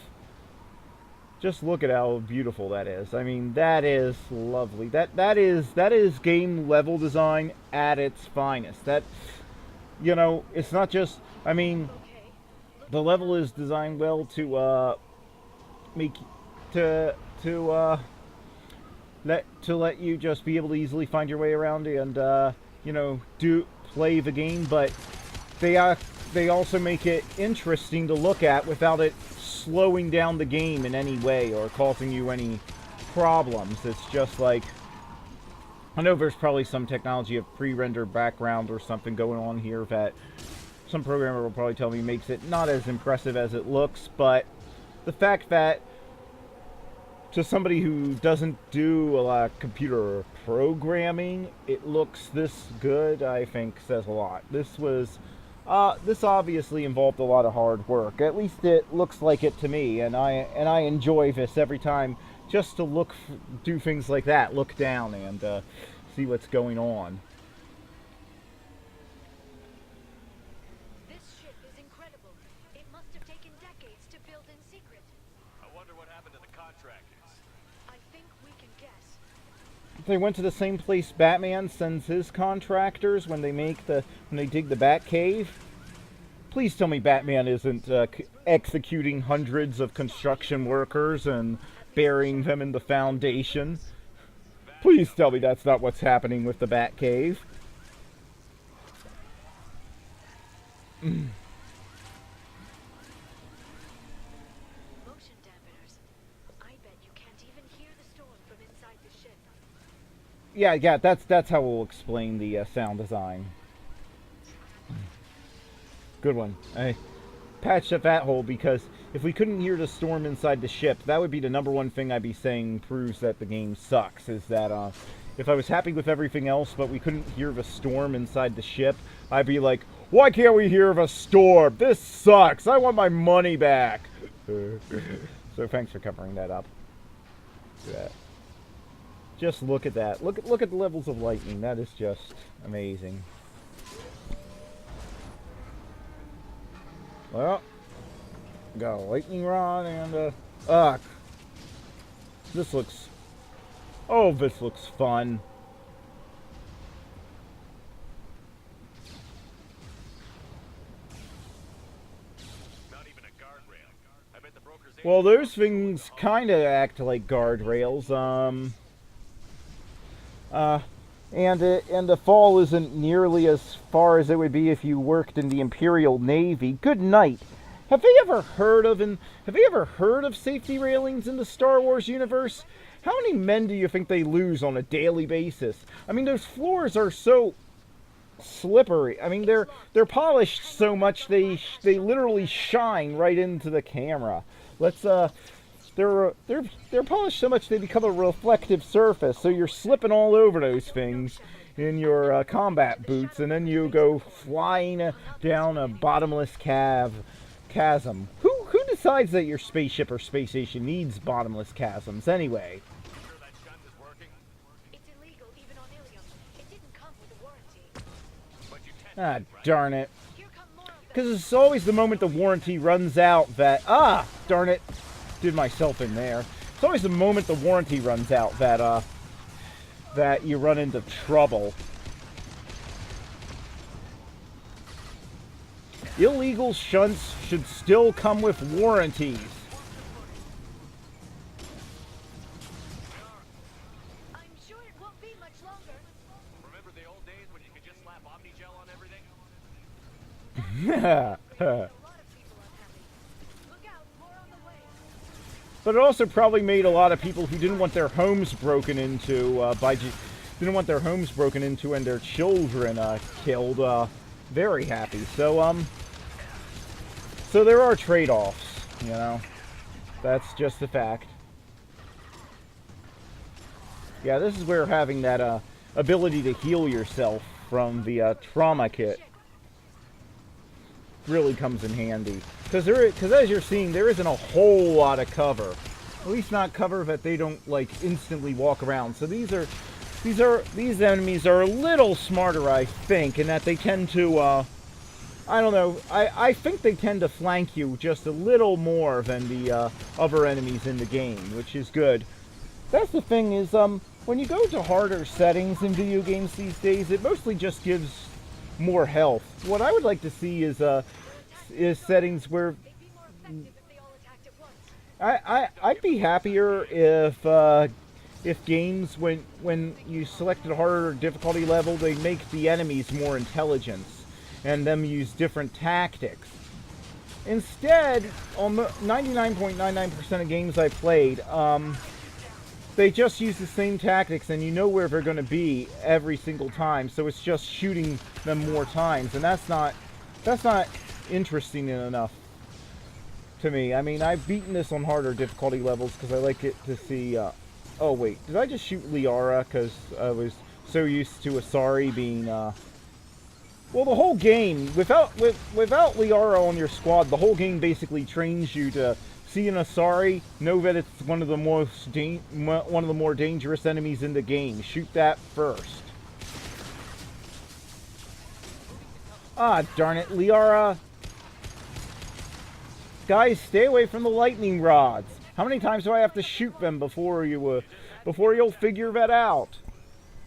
[SPEAKER 1] Just look at how beautiful that is. I mean, that is lovely. That is game level design at its finest. That, you know, it's not just, I mean, the level is designed well to make to let you just be able to easily find your way around and you know, play the game, but they also make it interesting to look at without it slowing down the game in any way or causing you any problems. It's just like, I know there's probably some technology of pre-rendered background or something going on here that some programmer will probably tell me makes it not as impressive as it looks, but the fact that to somebody who doesn't do a lot of computer programming, it looks this good, I think says a lot. This obviously involved a lot of hard work. At least it looks like it to me, and I enjoy this every time, just to do things like that, look down and see what's going on.
[SPEAKER 2] This ship is incredible. It must have taken decades to build in secret.
[SPEAKER 3] I wonder what happened to the contractors.
[SPEAKER 2] I think we can guess.
[SPEAKER 1] They went to the same place Batman sends his contractors when they dig the Batcave. Please tell me Batman isn't executing hundreds of construction workers and burying them in the foundation. Please tell me that's not what's happening with the Batcave.
[SPEAKER 2] Motion dampeners. I bet you can't even hear the storm from inside the ship.
[SPEAKER 1] Yeah, that's how we'll explain the sound design. Good one. I patched up that hole because if we couldn't hear the storm inside the ship, that would be the #1 thing I'd be saying proves that the game sucks, is that if I was happy with everything else but we couldn't hear the storm inside the ship, I'd be like, why can't we hear the storm? This sucks. I want my money back. So thanks for covering that up. Yeah. Just look at that. Look at the levels of lightning. That is just amazing. Well, got a lightning rod and this looks fun.
[SPEAKER 3] Not even a guardrail. I bet the brokers.
[SPEAKER 1] Well, those things kind of act like guardrails. And the fall isn't nearly as far as it would be if you worked in the Imperial Navy. Good night. Have they ever heard of safety railings in the Star Wars universe? How many men do you think they lose on a daily basis? I mean, those floors are so slippery. I mean, they're polished so much they literally shine right into the camera. They're polished so much they become a reflective surface, so you're slipping all over those things in your combat boots, and then you go flying down a bottomless chasm. Who decides that your spaceship or space station needs bottomless chasms anyway?
[SPEAKER 3] Sure that shunt is working?
[SPEAKER 2] It's illegal even on Ilium. It didn't come with a warranty.
[SPEAKER 3] But you tested
[SPEAKER 1] Ah,
[SPEAKER 3] it, right?
[SPEAKER 1] darn it.
[SPEAKER 2] Here come more of them.
[SPEAKER 1] Because it's always the moment the warranty runs out that, darn it, did myself in there. It's always the moment the warranty runs out that, that you run into trouble. Illegal shunts should still come with warranties.
[SPEAKER 2] I'm sure it won't be much longer.
[SPEAKER 3] Remember the old days when you could just slap Omnigel on everything?
[SPEAKER 1] Yeah.
[SPEAKER 2] A lot of people unhappy. Look out, more on the way.
[SPEAKER 1] But it also probably made a lot of people who didn't want their homes broken into and their children killed very happy. So there are trade-offs, you know. That's just a fact. Yeah, this is where having that ability to heal yourself from the trauma kit really comes in handy. Because as you're seeing, there isn't a whole lot of cover. At least not cover that they don't like instantly walk around. So these enemies are a little smarter, I think, in that they tend to I don't know. I think they tend to flank you just a little more than the other enemies in the game, which is good. That's the thing is, when you go to harder settings in video games these days, it mostly just gives more health. What I would like to see is settings where I'd be happier if games when you selected a harder difficulty level, they make the enemies more intelligent and them use different tactics. Instead, on 99.99% of games I played, they just use the same tactics, and you know where they're going to be every single time. So it's just shooting them more times, and that's not interesting enough to me. I mean, I've beaten this on harder difficulty levels because I like it to see. Oh wait, did I just shoot Liara because I was so used to Asari being? Well, the whole game without Liara on your squad, the whole game basically trains you to see an Asari, know that it's one of the more dangerous enemies in the game. Shoot that first. Ah, darn it, Liara. Guys, stay away from the lightning rods. How many times do I have to shoot them before you'll figure that out?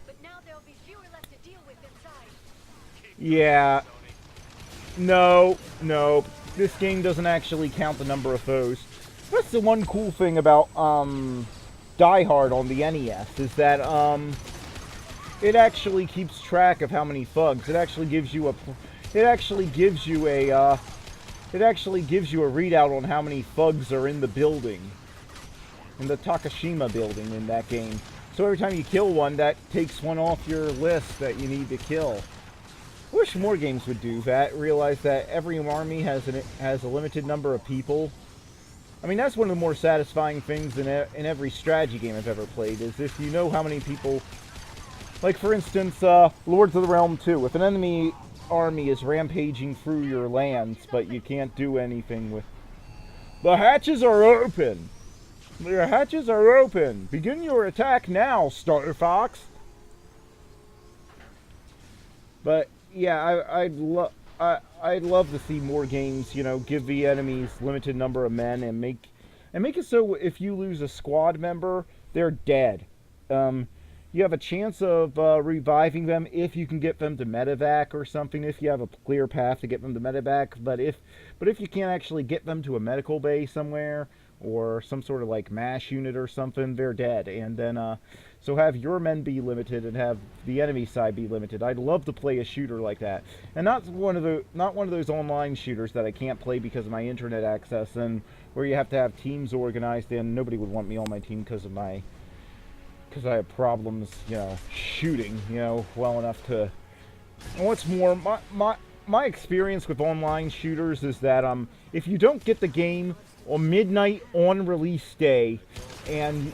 [SPEAKER 2] But now there'll be fewer left to deal with inside.
[SPEAKER 1] Yeah. No. This game doesn't actually count the number of foes. That's the one cool thing about Die Hard on the NES is that it actually keeps track of how many thugs. It actually gives you a readout on how many thugs are in the building, in the Takashima building in that game. So every time you kill one, that takes one off your list that you need to kill. I wish more games would do that. Realize that every army has a limited number of people. I mean, that's one of the more satisfying things in every strategy game I've ever played, is if you know how many people... Like, for instance, Lords of the Realm 2. If an enemy army is rampaging through your lands, but you can't do anything with... The hatches are open! The hatches are open! Begin your attack now, Star Fox! But, yeah, I'd love to see more games, you know, give the enemies limited number of men and make it so if you lose a squad member, they're dead. You have a chance of reviving them if you can get them to medevac or something, if you have a clear path to get them to medevac. But if you can't actually get them to a medical bay somewhere or some sort of like MASH unit or something, they're dead. And then so have your men be limited and have the enemy side be limited. I'd love to play a shooter like that, and not one of those online shooters that I can't play because of my internet access and where you have to have teams organized, and nobody would want me on my team because I have problems, you know, shooting, you know, well enough to. And what's more, my experience with online shooters is that if you don't get the game on midnight on release day, and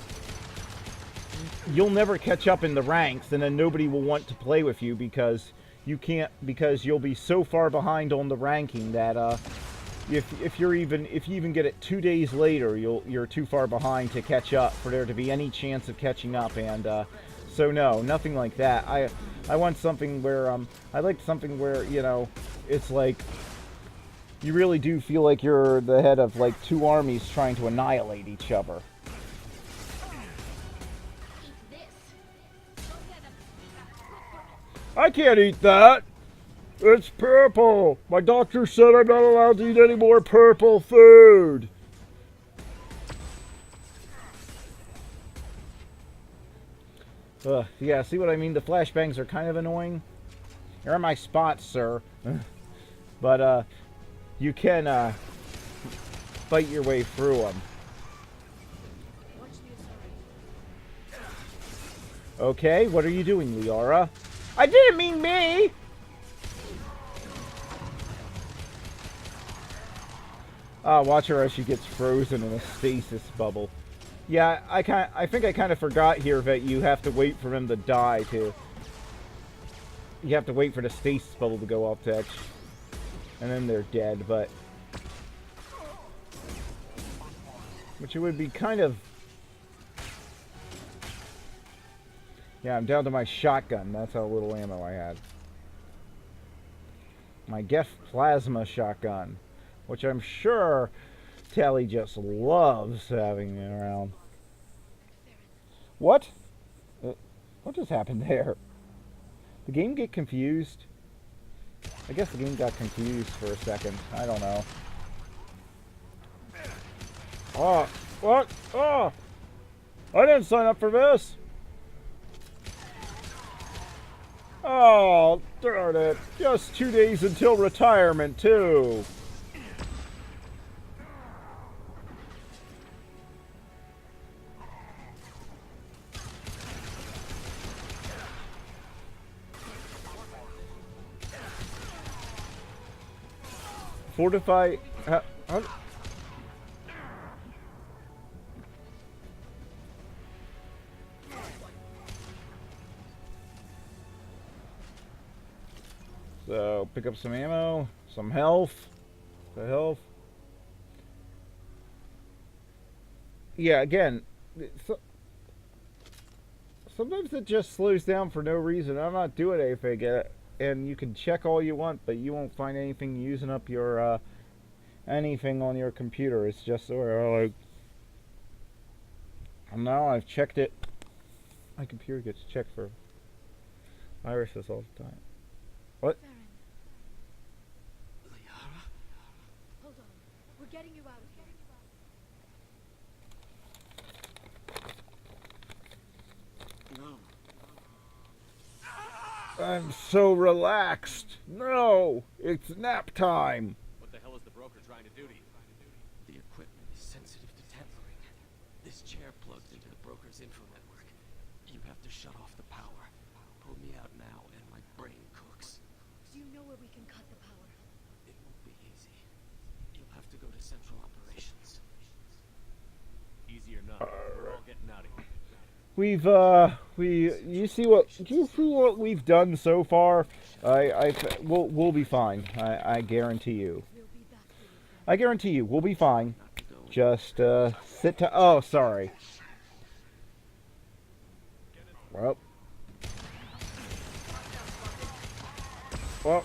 [SPEAKER 1] you'll never catch up in the ranks, and then nobody will want to play with you because you'll be so far behind on the ranking that if you even get it 2 days later, you're too far behind to catch up for there to be any chance of catching up. And so no, nothing like that. I want something where I like something where, you know, it's like you really do feel like you're the head of like two armies trying to annihilate each other. I can't eat that. It's purple. My doctor said I'm not allowed to eat any more purple food. Yeah, see what I mean? The flashbangs are kind of annoying. Here are my spots, sir. But, you can, fight your way through them. Okay, what are you doing, Liara? I didn't mean me! Watch her as she gets frozen in a stasis bubble. Yeah, I think I kind of forgot here that you have to wait for them to die to... You have to wait for the stasis bubble to go off to and then they're dead, but... Which it would be kind of... Yeah, I'm down to my shotgun. That's how little ammo I had. My Gef plasma shotgun, which I'm sure Tally just loves having around. What? What just happened there? The game get confused? I guess the game got confused for a second. I don't know. Oh, what? Oh! I didn't sign up for this! Oh, darn it. Just 2 days until retirement, too. Fortify... how, so, pick up some ammo, some health. The health. Yeah, again, sometimes it just slows down for no reason. I'm not doing anything, and you can check all you want, but you won't find anything using up your, anything on your computer. It's just sort of like, now I've checked it. My computer gets checked for viruses all the time. What?
[SPEAKER 2] Liara? Hold on. We're getting you out of here.
[SPEAKER 5] No.
[SPEAKER 1] I'm so relaxed. No, it's nap time.
[SPEAKER 3] What the hell is the broker trying to do to you?
[SPEAKER 5] The equipment is sensitive to tampering. This chair plugs into the broker's info network. You have to shut off the power. Pull me out now and my brain cooks.
[SPEAKER 2] Do you know where we can cut the power?
[SPEAKER 5] It won't be easy. You'll have to go to central operations.
[SPEAKER 3] Easy or not, we're all getting out of here.
[SPEAKER 1] You see what we've done so far? We'll be fine. I guarantee you.
[SPEAKER 2] We'll be back for you, friend.
[SPEAKER 1] I guarantee you, we'll be fine. Just, sit to, oh, sorry. Well, I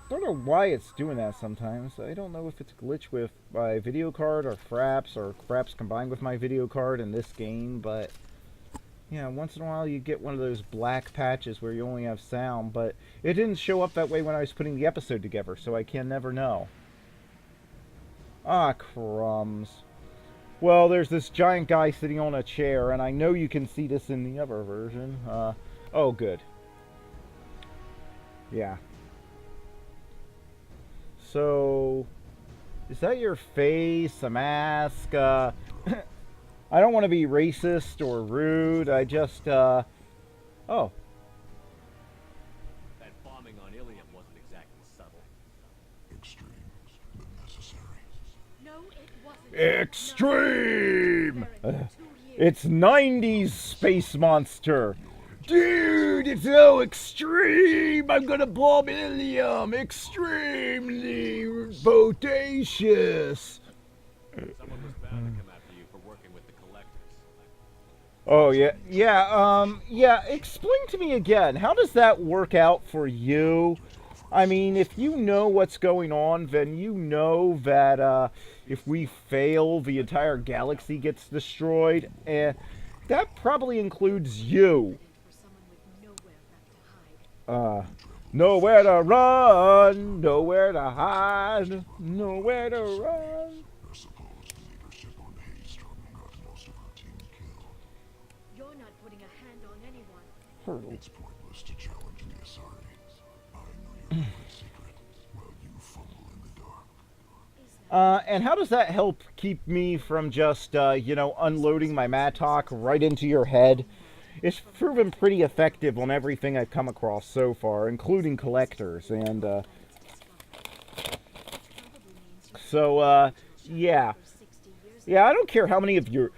[SPEAKER 1] don't know why it's doing that sometimes. I don't know if it's a glitch with my video card or Fraps combined with my video card in this game, but yeah, once in a while you get one of those black patches where you only have sound, but it didn't show up that way when I was putting the episode together, so I can never know. Ah, crumbs. Well, there's this giant guy sitting on a chair, and I know you can see this in the other version. Oh, good. Yeah. So, is that your face, a mask? I don't want to be racist or rude. I just, oh.
[SPEAKER 3] That bombing on Ilium wasn't exactly subtle.
[SPEAKER 8] Extreme, but necessary.
[SPEAKER 2] No, it wasn't.
[SPEAKER 1] Extreme!
[SPEAKER 2] No. Baron, 2 years.
[SPEAKER 1] It's 90s space monster. Dude, it's so extreme! I'm gonna bomb Ilium! Extremely bodacious!
[SPEAKER 3] Someone was bound to come after you for working with the collectors.
[SPEAKER 1] Oh, yeah. Yeah, explain to me again. How does that work out for you? I mean, if you know what's going on, then you know that, if we fail, the entire galaxy gets destroyed, and that probably includes you.
[SPEAKER 2] For someone with nowhere left to hide.
[SPEAKER 1] Nowhere to run, nowhere to hide, nowhere to run.
[SPEAKER 8] Her supposed leadership on haste got most of her team killed.
[SPEAKER 2] You're not putting a hand on anyone.
[SPEAKER 8] It's pointless to challenge the authority. I know your great secret, while you fumble in the dark.
[SPEAKER 2] Is that
[SPEAKER 1] And how does that help keep me from just, unloading my Mattock right into your head? It's proven pretty effective on everything I've come across so far, including collectors, and, so, yeah.
[SPEAKER 2] for 60 years?
[SPEAKER 1] Yeah, I don't care how many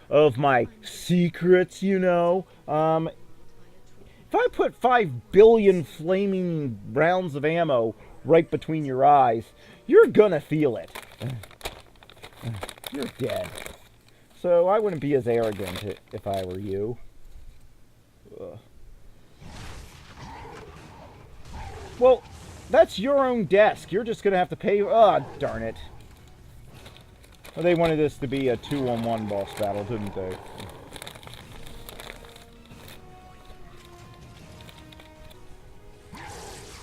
[SPEAKER 1] of my secrets you know. If I put 5 billion flaming rounds of ammo right between your eyes, you're gonna feel it. You're dead. So I wouldn't be as arrogant if I were you. Ugh. Well, That's your own desk. You're just gonna have to pay. Oh, darn it. Well, they wanted this to be a 2-on-1 boss battle, didn't they?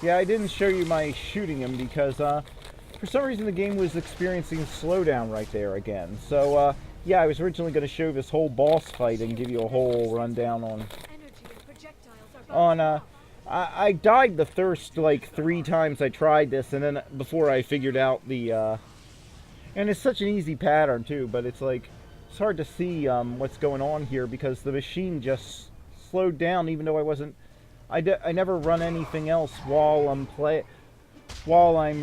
[SPEAKER 1] Yeah, I didn't show you my shooting him because, for some reason the game was experiencing slowdown right there again. So, yeah, I was originally going to show this whole boss fight and give you a whole rundown on, I died the first, like, 3 times I tried this, and then before I figured out the, and it's such an easy pattern, too, but it's like, it's hard to see, what's going on here because the machine just slowed down even though I wasn't, I never run anything else while I'm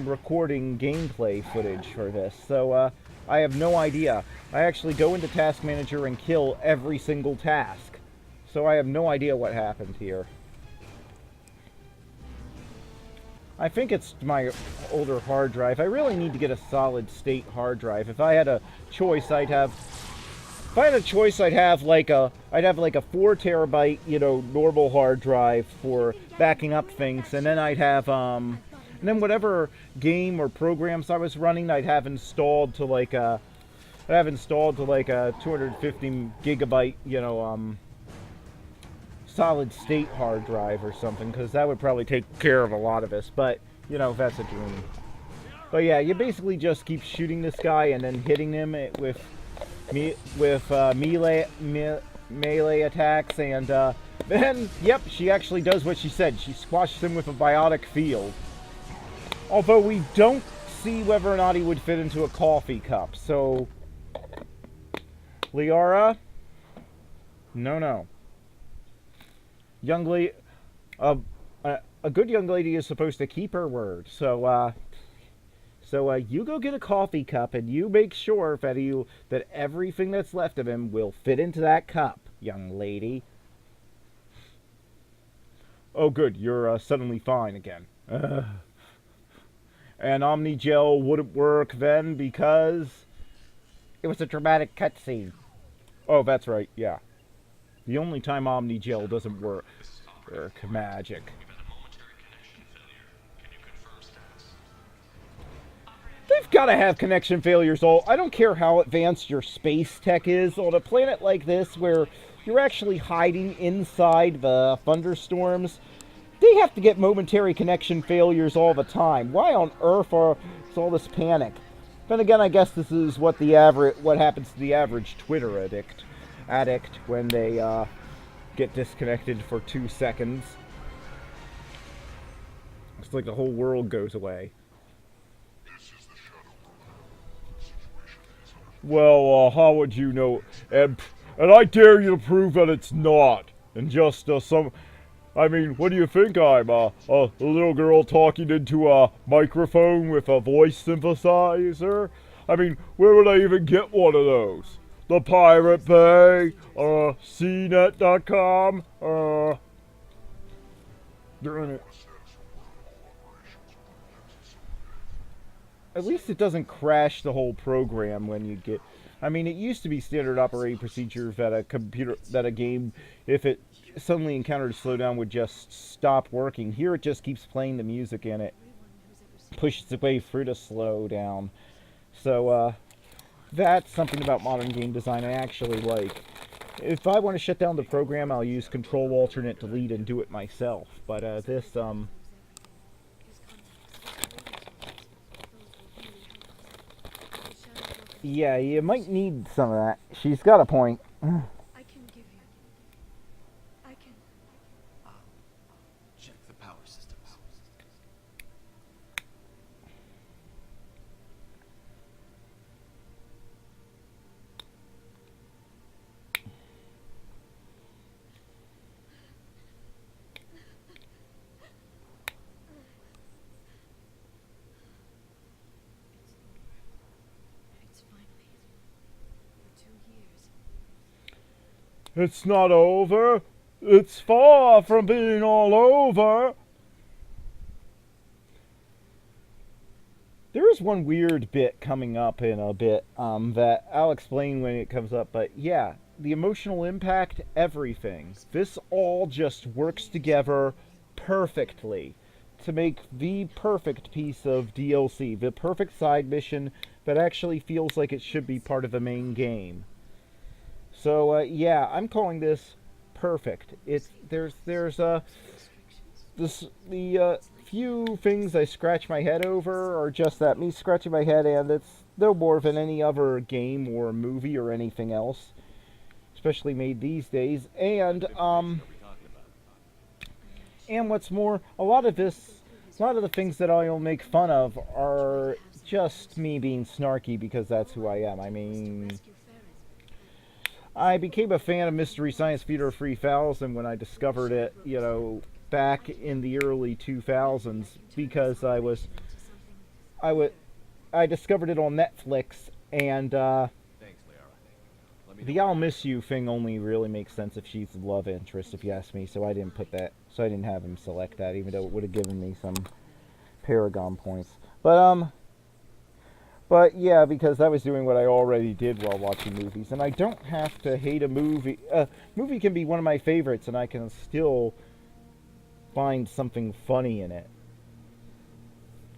[SPEAKER 1] recording gameplay footage for this, so, I have no idea. I actually go into Task Manager and kill every single task, so I have no idea what happened here. I think it's my older hard drive. I really need to get a solid state hard drive. If I had a choice, I'd have like a 4 terabyte, you know, normal hard drive for backing up things, and then I'd have and then whatever game or programs I was running, I'd have installed to like a 250 gigabyte, you know, solid state hard drive or something, because that would probably take care of a lot of this, but you know, that's a dream. But yeah, you basically just keep shooting this guy and then hitting him with melee attacks, and then yep, she actually does what she said. She squashes him with a biotic field, although we don't see whether or not he would fit into a coffee cup. So Liara, no. Young lady, a good young lady is supposed to keep her word. So, you go get a coffee cup and you make sure that everything that's left of him will fit into that cup, young lady. Oh, good, you're suddenly fine again. And Omnigel wouldn't work then because it was a dramatic cutscene. Oh, that's right, yeah. The only time Omnigel doesn't work, magic. They've got to have connection failures. I don't care how advanced your space tech is. On a planet like this, where you're actually hiding inside the thunderstorms, they have to get momentary connection failures all the time. Why on earth is all this panic? Then again, I guess this is what happens to the average Twitter addict when they get disconnected for 2 seconds. It's like the whole world goes away. Well, how would you know? And I dare you to prove that it's not. And just I mean, what do you think I'm, a little girl talking into a microphone with a voice synthesizer? I mean, where would I even get one of those? The Pirate Bay, CNET.com, darn it. At least it doesn't crash the whole program when you get... I mean, it used to be standard operating procedure that a game, if it suddenly encountered a slowdown, would just stop working. Here it just keeps playing the music and it pushes its way through the slowdown. So, that's something about modern game design I actually like. If I want to shut down the program, I'll use Control Alternate Delete and do it myself. But, yeah, you might need some of that. She's got a point.
[SPEAKER 3] Check the power systems.
[SPEAKER 1] It's not over. It's far from being all over. There is one weird bit coming up in a bit that I'll explain when it comes up, but yeah, the emotional impact, everything. This all just works together perfectly to make the perfect piece of DLC, the perfect side mission that actually feels like it should be part of the main game. So yeah, I'm calling this perfect. It's the few things I scratch my head over are just that, me scratching my head, and it's no more than any other game or movie or anything else, especially made these days. And what's more, a lot of the things that I'll make fun of are just me being snarky because that's who I am. I mean, I became a fan of Mystery Science Theater 3000 when I discovered it, you know, back in the early 2000s because I discovered it on Netflix, and
[SPEAKER 3] Thanks, Liara. Let me know
[SPEAKER 1] the "I'll miss you" thing only really makes sense if she's the love interest, if you ask me. So I didn't put that. So I didn't have him select that, even though it would have given me some Paragon points. But yeah, because I was doing what I already did while watching movies, and I don't have to hate a movie. Movie can be one of my favorites, and I can still find something funny in it.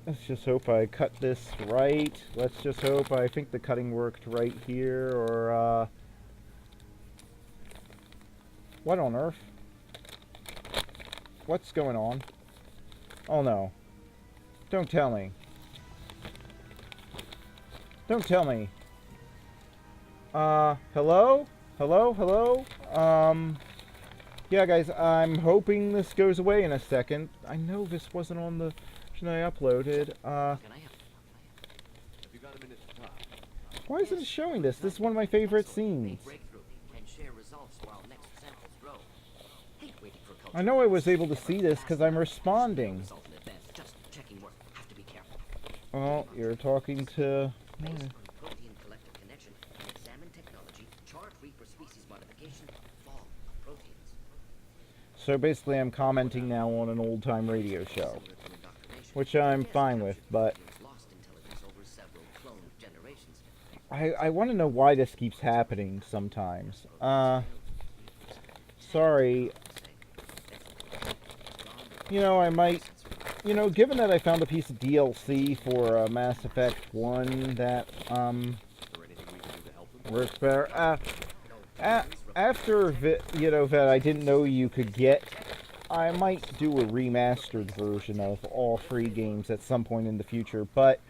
[SPEAKER 1] Let's just hope I cut this right. Let's just hope I think the cutting worked right here, or what on earth? What's going on? Oh no. Don't tell me. Don't tell me. Hello? Hello? Hello? Yeah, guys, I'm hoping this goes away in a second. I know this wasn't on the version I uploaded.
[SPEAKER 3] Can I have you got a minute to talk?
[SPEAKER 1] Why isn't it showing this? This is one of my favorite scenes.
[SPEAKER 9] Breakthrough and share results while next samples grow. Hate waiting for culture.
[SPEAKER 1] I know I was able to see this because I'm responding.
[SPEAKER 9] Result in advance. Just checking work. Have to be careful.
[SPEAKER 1] Well, you're talking to...
[SPEAKER 9] Based on protein collective connection and examine technology, chart Reaper species modification, fall of proteins.
[SPEAKER 1] So basically I'm commenting now on an old-time radio show,
[SPEAKER 9] Similar to indoctrination.
[SPEAKER 1] which I'm fine with, but
[SPEAKER 9] Lost intelligence over several cloned generations.
[SPEAKER 1] I want to know why this keeps happening sometimes. Sorry. You know, I might... You know, given that I found a piece of DLC for Mass Effect 1 that,
[SPEAKER 3] Or anything we can do to help them?
[SPEAKER 1] works better, after, you know, that I didn't know you could get, I might do a remastered version of all 3 games at some point in the future, but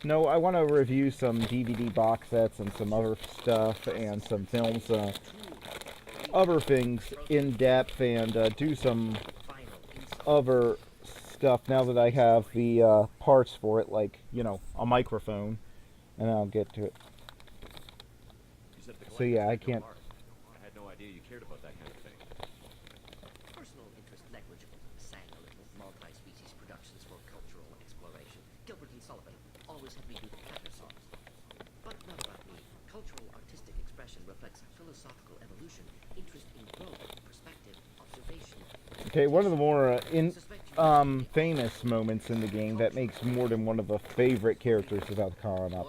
[SPEAKER 1] no, I want to review some DVD box sets and some other stuff and some films, other things in depth, and do some other stuff now that I have the parts for it, like, you know, a microphone, and I'll get to it.
[SPEAKER 3] You said the
[SPEAKER 1] So yeah, I
[SPEAKER 3] collectors
[SPEAKER 1] can't...
[SPEAKER 3] art. I had no idea you cared about that kind of thing.
[SPEAKER 9] Personal interest negligible. Sang a little. Multi-species productions for cultural exploration. Gilbert and Sullivan always had me do the platter songs. But not about me. Cultural artistic expression reflects philosophical evolution, interest in growth, perspective, observation.
[SPEAKER 1] Okay, one of the more famous moments in the game that makes more than one of the favorite characters without calling up.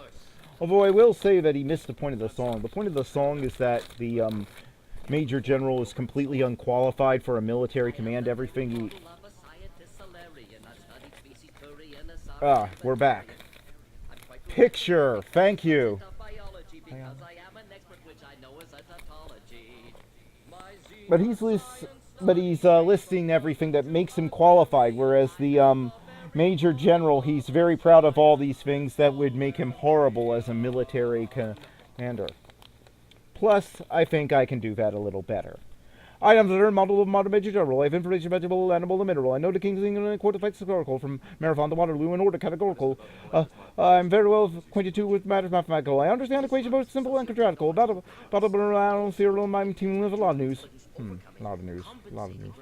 [SPEAKER 1] Although I will say that he missed the point of the song. The point of the song is that the Major General is completely unqualified for a military command. Everything he... we're back. Picture, thank you. But he's listing everything that makes him qualified, whereas the Major General, he's very proud of all these things that would make him horrible as a military commander. Plus, I think I can do that a little better. Items that are model of modern Major General. I have information about vegetable, animal, and mineral. I know the King's England quote effects historical from Marathon to Waterloo in order categorical. I'm very well acquainted too with matters mathematical. I understand equation both simple and quadratical. About a serial in my team with a lot of news. A lot of news. A lot of news.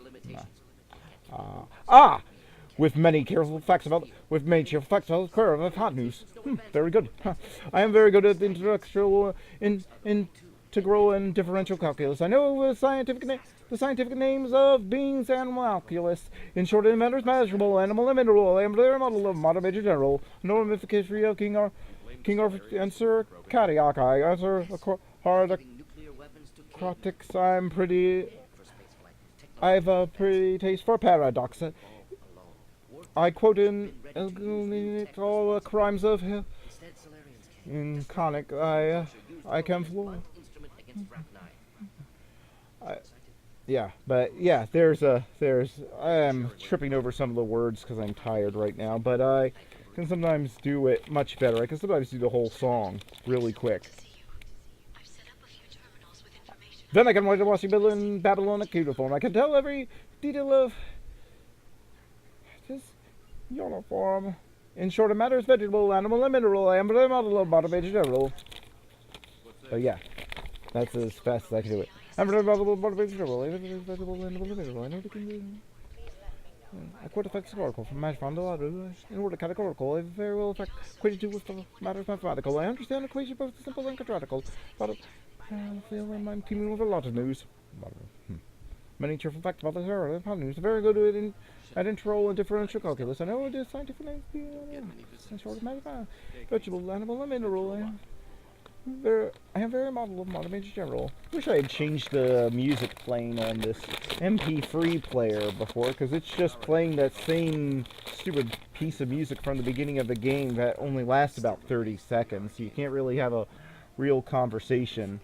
[SPEAKER 1] With many careful facts about the curve of hot news. Very good. I am very good at intellectual integral and differential calculus. I know the scientific names of beings and molecules. In short, it matters measurable, animal and mineral. I am the model of modern Major General. No mythical of King Arthur and Sir Cadillac. I answer hard acrotics. I have a pretty taste for paradox. I quote in all crimes of him.
[SPEAKER 9] Instead, Solarians
[SPEAKER 1] In conic, I can floor.
[SPEAKER 9] instrument against Rap 9.
[SPEAKER 1] Yeah, but yeah, I am tripping over some of the words because I'm tired right now, but I can sometimes do it much better. I can sometimes do the whole song really quick.
[SPEAKER 7] I've set up a few terminals with information.
[SPEAKER 1] Then I can write a washing bill in Babylonic uniform. I can tell every detail of this uniform. In short, it matters vegetable, animal, and mineral. I am very model of bottom page general. But yeah, that's as fast as I can do it. I'm very model of bottom page general. I know vegetable, animal, and mineral. I know the king. I quote effects oracle from Match Fondo. In order categorical, I very well affect equated to with the matters mathematical. I understand equation both simple and quadratical. But I feel I'm teaming with a lot of news. Many cheerful facts about this era. News. Very good at integral and differential calculus. I know it is scientific names. In short, mathematics, vegetable, animal, and mineral. I am very model of modern major general. Wish I had changed the music playing on this MP3 player before, because it's just playing that same stupid piece of music from the beginning of the game that only lasts about 30 seconds. So you can't really have a real conversation.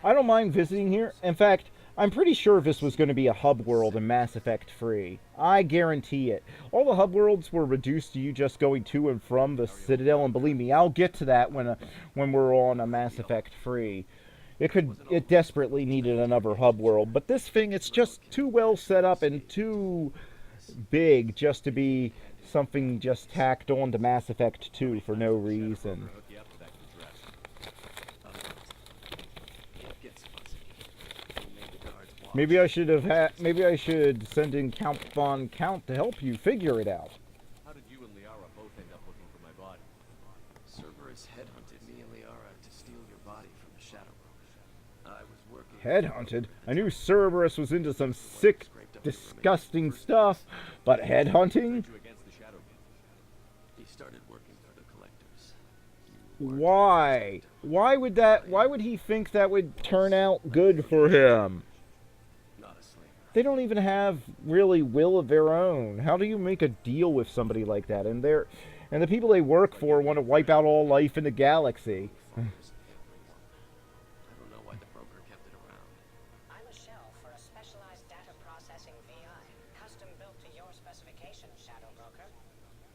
[SPEAKER 1] I don't mind visiting here. In fact, I'm pretty sure this was going to be a hub world in Mass Effect 3. I guarantee it. All the hub worlds were reduced to you just going to and from the Citadel, and believe me, I'll get to that when we're on a Mass Effect 3. It desperately needed another hub world, but this thing, it's just too well set up and too big just to be something just tacked on to Mass Effect 2 for no reason. Maybe I should send in Count Von Count to help you figure it out.
[SPEAKER 3] How did you and Liara both end up looking for my body?
[SPEAKER 5] Cerberus headhunted me and Liara to steal your body from the Shadow Road. I was working...
[SPEAKER 1] Headhunted? I knew Cerberus was into some sick, disgusting stuff, but headhunting?
[SPEAKER 5] He started working for the Collectors.
[SPEAKER 1] Why? Why would he think that would turn out good for him? They don't even have really will of their own. How do you make a deal with somebody like that? And the people they work for want to wipe out all life in the galaxy.
[SPEAKER 5] I don't know why the broker kept it around.
[SPEAKER 10] I'm a shell for a specialized data processing VI, custom built to your specifications, Shadow Broker.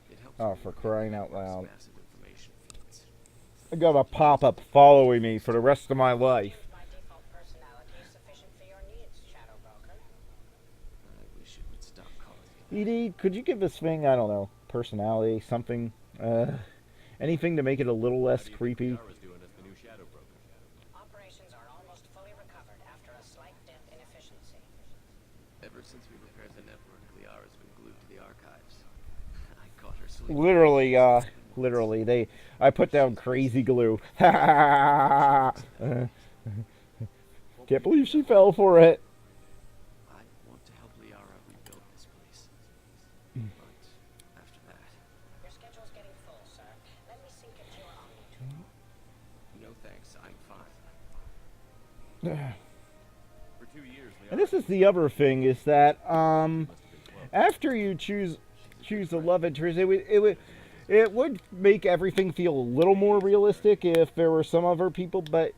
[SPEAKER 5] It helps
[SPEAKER 1] Oh, for crying out loud.
[SPEAKER 5] massive information feeds.
[SPEAKER 1] I got a pop-up following me for the rest of my life.
[SPEAKER 10] My default personality is sufficient for your needs, Shadow Broker.
[SPEAKER 5] I wish it would stop calling me.
[SPEAKER 1] Edie, could you give this thing, I don't know, personality, something, anything to make it a little less creepy?
[SPEAKER 10] Operations are almost fully recovered after a slight dip in efficiency.
[SPEAKER 5] Ever since we repaired the network, Liara's been glued to the archives. I caught her sleeping.
[SPEAKER 1] Literally, I put down crazy glue. Can't believe she fell for it.
[SPEAKER 5] I want to help Liara rebuild this place. But after that...
[SPEAKER 10] Your schedule's getting full, sir. Let me sync it to your Omni.
[SPEAKER 5] No thanks, I'm fine.
[SPEAKER 3] For 2 years,
[SPEAKER 1] And this is the other thing, is that after you choose a love interest, it would make everything feel a little more realistic if there were some other people, but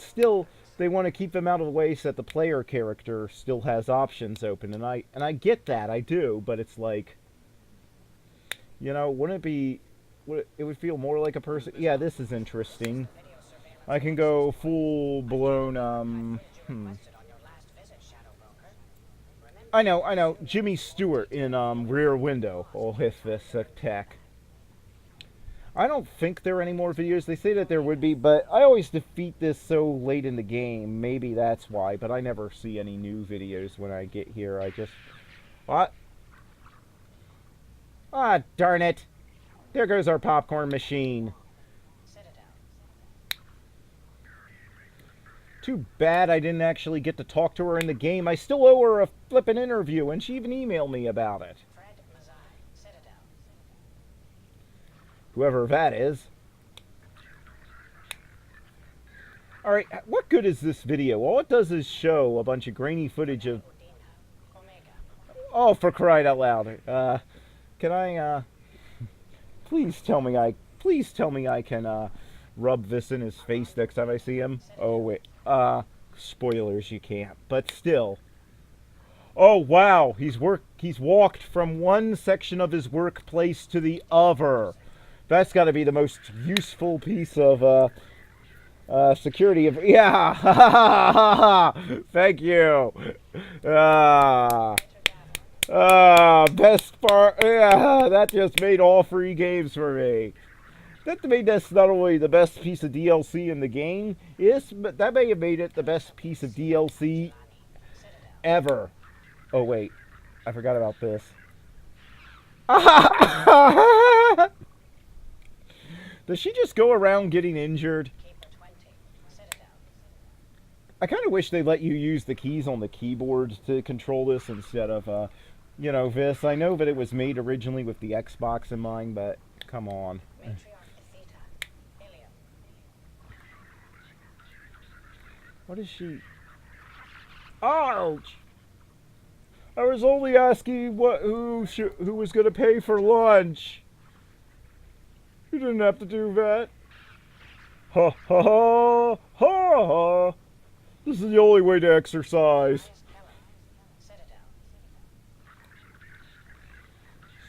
[SPEAKER 1] still they want to keep them out of the way so that the player character still has options open, and I get that, I do, but it's like, you know, wouldn't it would feel more like a person. Yeah, this is interesting. I can go full blown I know. Jimmy Stewart in Rear Window with this attack. I don't think there are any more videos. They say that there would be, but I always defeat this so late in the game. Maybe that's why, but I never see any new videos when I get here. I just... What? Ah, darn it. There goes our popcorn machine. Too bad I didn't actually get to talk to her in the game. I still owe her a flippin' interview, and she even emailed me about it. Whoever that is. Alright, what good is this video? All it does is show a bunch of grainy footage of... Oh, for crying out loud. Can I, please tell me I can, rub this in his face next time I see him? Oh, wait. Spoilers, you can't. But still. Oh, wow. He's walked from one section of his workplace to the other. That's got to be the most useful piece of, security of... Yeah! Thank you! Best part... Yeah, that just made all free games for me. That made this not only the best piece of DLC in the game, but that may have made it the best piece of DLC ever. Oh, wait. I forgot about this. Does she just go around getting injured? I kind of wish they let you use the keys on the keyboard to control this instead of, you know, this. I know that it was made originally with the Xbox in mind, but come on. What is she? Ouch! I was only asking who was going to pay for lunch. You didn't have to do that. Ha ha ha ha ha. This is the only way to exercise.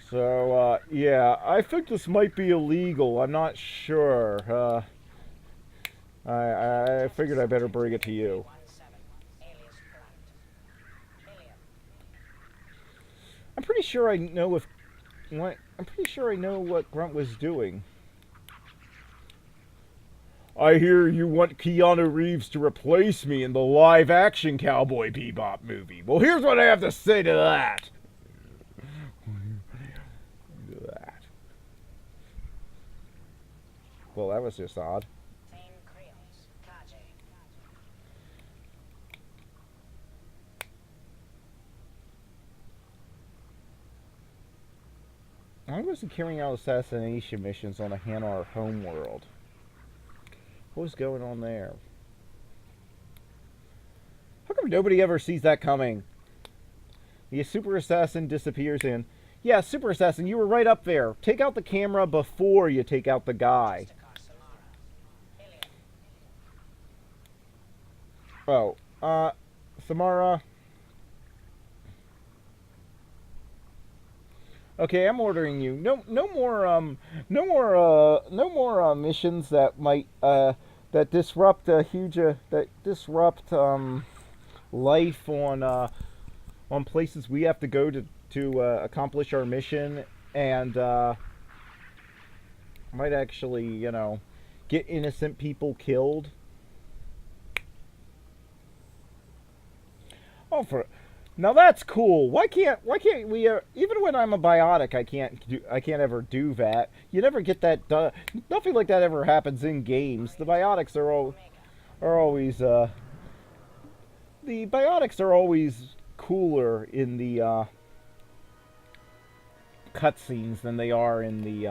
[SPEAKER 1] So, yeah, I think this might be illegal. I'm not sure. I figured I better bring it to you. I'm pretty sure I know what Grunt was doing. I hear you want Keanu Reeves to replace me in the live-action Cowboy Bebop movie. Well, here's what I have to say to that. Well, that was just odd. Why was he carrying out assassination missions on a Hanar homeworld? What was going on there? How come nobody ever sees that coming? The super assassin disappears in. Yeah, super assassin, you were right up there. Take out the camera before you take out the guy. Oh, Samara. Okay, I'm ordering you. No more missions that might that disrupt life on places we have to go to accomplish our mission, and might actually, you know, get innocent people killed. Oh, now that's cool. Why can't we? Even when I'm a biotic, I can't ever do that. You never get that. Nothing like that ever happens in games. The biotics are always the biotics are always cooler in the cutscenes than they are in the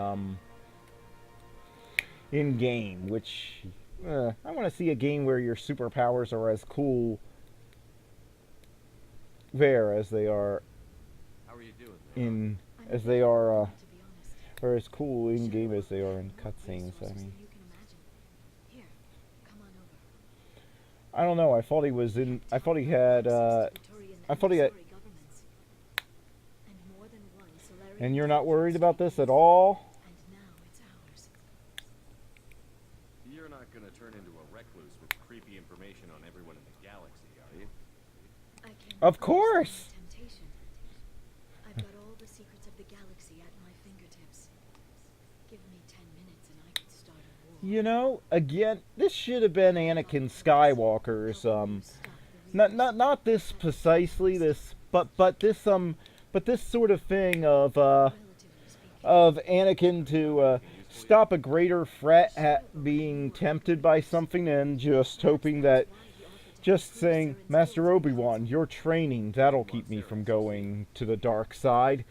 [SPEAKER 1] in game. Which I want to see a game where your superpowers are as cool there as they are or as cool in game as they are in cutscenes. I mean, I don't know. I thought he was in. I thought he had. And you're not worried about this at all?
[SPEAKER 3] You're not gonna turn into a recluse with creepy information on everyone in the galaxy, are you?
[SPEAKER 1] Of course!
[SPEAKER 2] I've got all the secrets of the galaxy at my fingertips. Give me 10 minutes and I could start a war.
[SPEAKER 1] You know, again, this should have been Anakin Skywalker's, not this precisely, but this sort of thing of Anakin to, stop a greater threat at being tempted by something and just hoping that, just saying, Master Obi-Wan, you're training, that'll keep me from going to the dark side.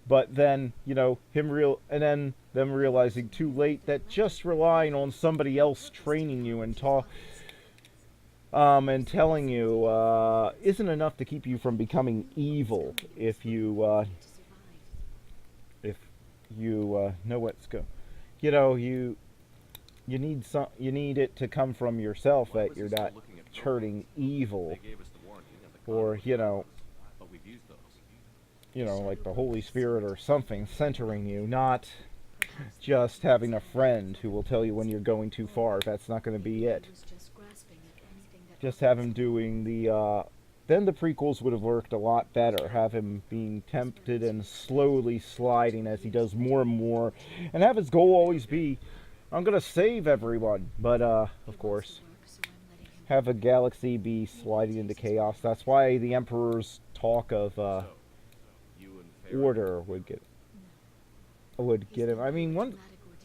[SPEAKER 1] But then, you know, them realizing too late that just relying on somebody else training you and and telling you isn't enough to keep you from becoming evil if you know what's go. You know, you need it to come from yourself
[SPEAKER 3] Why
[SPEAKER 1] that
[SPEAKER 3] was
[SPEAKER 1] you're
[SPEAKER 3] he still
[SPEAKER 1] not
[SPEAKER 3] looking at
[SPEAKER 1] turning
[SPEAKER 3] programs?
[SPEAKER 1] evil,
[SPEAKER 3] They gave us the warning and the
[SPEAKER 1] or
[SPEAKER 3] condoms, but we've used those.
[SPEAKER 1] like the Holy Spirit or something centering you, not just having a friend who will tell you when you're going too far. That's not going to be it. Just have him doing the then the prequels would have worked a lot better. Have him being tempted and slowly sliding as he does more and more, and have his goal always be, I'm gonna save everyone. But of course, have a galaxy be sliding into chaos. That's why the Emperor's talk of
[SPEAKER 3] You and Farron
[SPEAKER 1] order would get him. I mean, one,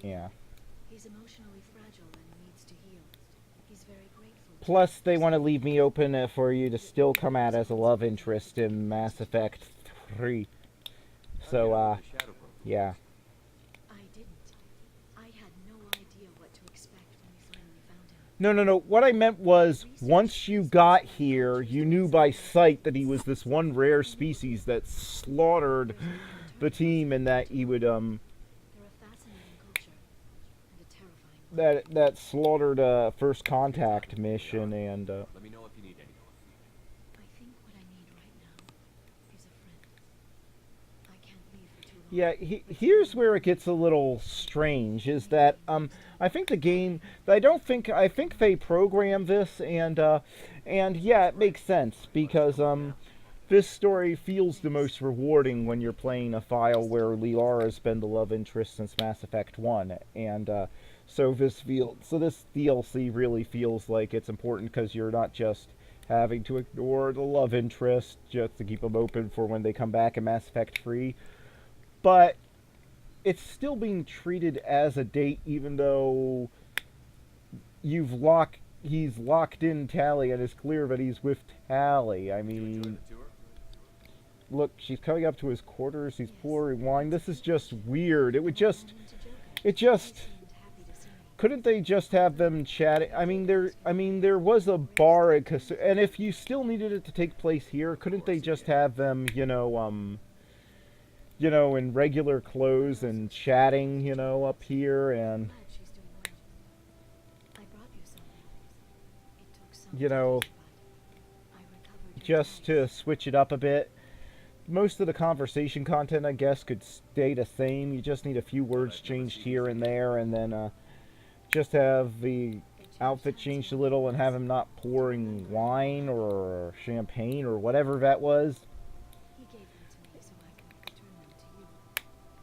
[SPEAKER 1] yeah.
[SPEAKER 2] He's emotionally fragile and needs to heal. He's very grateful.
[SPEAKER 1] Plus, they want to leave me open for you to still come out as a love interest in Mass Effect 3. So,
[SPEAKER 3] the Shadow Broker.
[SPEAKER 1] yeah.
[SPEAKER 2] I didn't. I had no idea what to expect when we finally found him.
[SPEAKER 1] No. What I meant was, once you got here, you knew by sight that he was this one rare species that slaughtered the team, and that he would,
[SPEAKER 2] They're a fascinating culture and a terrifying one.
[SPEAKER 1] that slaughtered First Contact mission, and
[SPEAKER 3] Let me know if you need anything.
[SPEAKER 2] I think what I need right now is a friend. I can't leave for too long.
[SPEAKER 1] yeah, here's where it gets a little strange, is that I think the game, I think they programmed this, and yeah, it makes sense, because this story feels the most rewarding when you're playing a file where Liara's been the love interest since Mass Effect 1, and so this DLC really feels like it's important, because you're not just having to ignore the love interest just to keep them open for when they come back in Mass Effect 3, but it's still being treated as a date, even though he's locked in Tally, and it's clear that he's with Tally. I
[SPEAKER 3] You enjoyed
[SPEAKER 1] mean,
[SPEAKER 3] the tour?
[SPEAKER 1] look, she's coming up to his quarters, he's pouring wine. This is just weird. It just couldn't they just have them chatting? I mean, there was a bar at and if you still needed it to take place here, couldn't they just have them, in regular clothes and chatting, up here, and
[SPEAKER 2] Glad she's doing well. I brought you something. It took some
[SPEAKER 1] You know,
[SPEAKER 2] time, but I recovered your
[SPEAKER 1] just
[SPEAKER 2] voice.
[SPEAKER 1] to switch it up a bit? Most of the conversation content, I guess, could stay the same. You just need a few words changed here and there, and then just have the outfit changed a little, and have him not pouring wine or champagne or whatever that was.
[SPEAKER 2] He gave them to me so I could return them to you.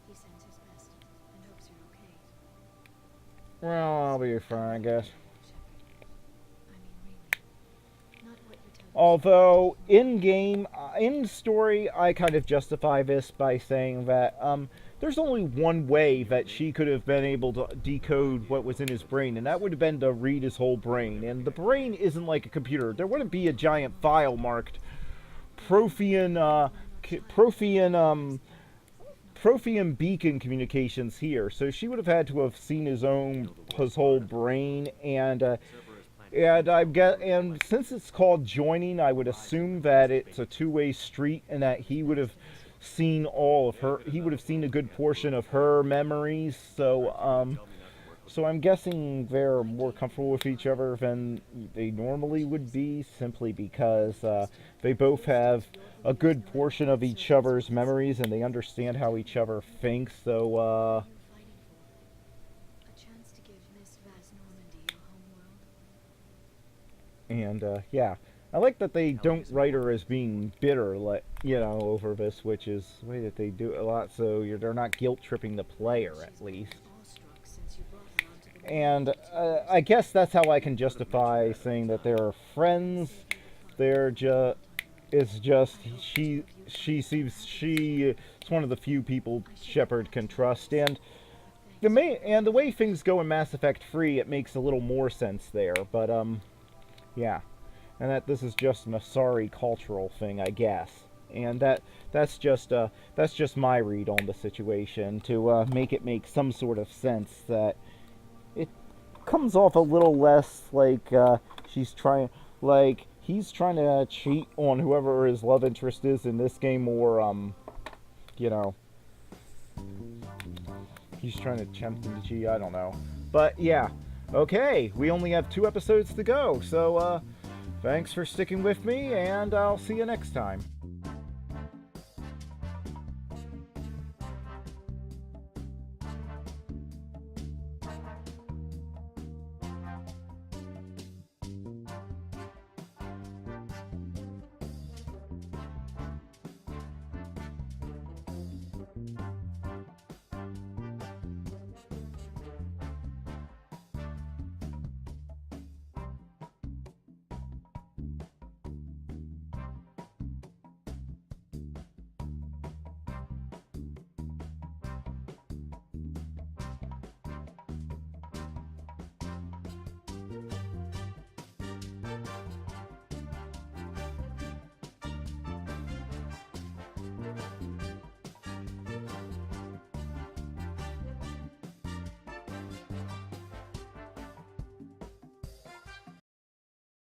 [SPEAKER 2] He sends his best and hopes you're okay.
[SPEAKER 1] Well, I'll be fine, I guess.
[SPEAKER 2] Shepard. I mean, really. Not what you tell me.
[SPEAKER 1] Although, in-game, in story, I kind of justify this by saying that, there's only one way that she could have been able to decode what was in his brain, and that would have been to read his whole brain. And the brain isn't like a computer. There wouldn't be a giant file marked Prothean beacon communications here. So she would have had to have seen his whole brain, and since it's called joining, I would assume that it's a two-way street, and that he would have seen he would have seen a good portion of her memories. So I'm guessing they're more comfortable with each other than they normally would be, simply because they both have a good portion of each other's memories, and they understand how each other thinks. So
[SPEAKER 2] What are you fighting for? A chance to give Miss Vaz Normandy a home world?
[SPEAKER 1] and yeah, I like that they don't write her as being bitter, like, over this, which is the way that they do it a lot. So they're not guilt tripping the player, at least.
[SPEAKER 2] Awestruck since you brought her onto the
[SPEAKER 1] And I guess that's how I can justify saying that they're friends. It's just she is one of the few people Shepard can trust, and the way things go in Mass Effect 3, it makes a little more sense there. But yeah, and that this is just an Asari cultural thing, I guess. And that's just my read on the situation, to make it make some sort of sense. That it comes off a little less like she's trying. like he's trying to cheat on whoever his love interest is in this game, or you know, he's trying to tempt him to cheat. I don't know, but yeah. Okay, we only have 2 episodes to go, so thanks for sticking with me, and I'll see you next time.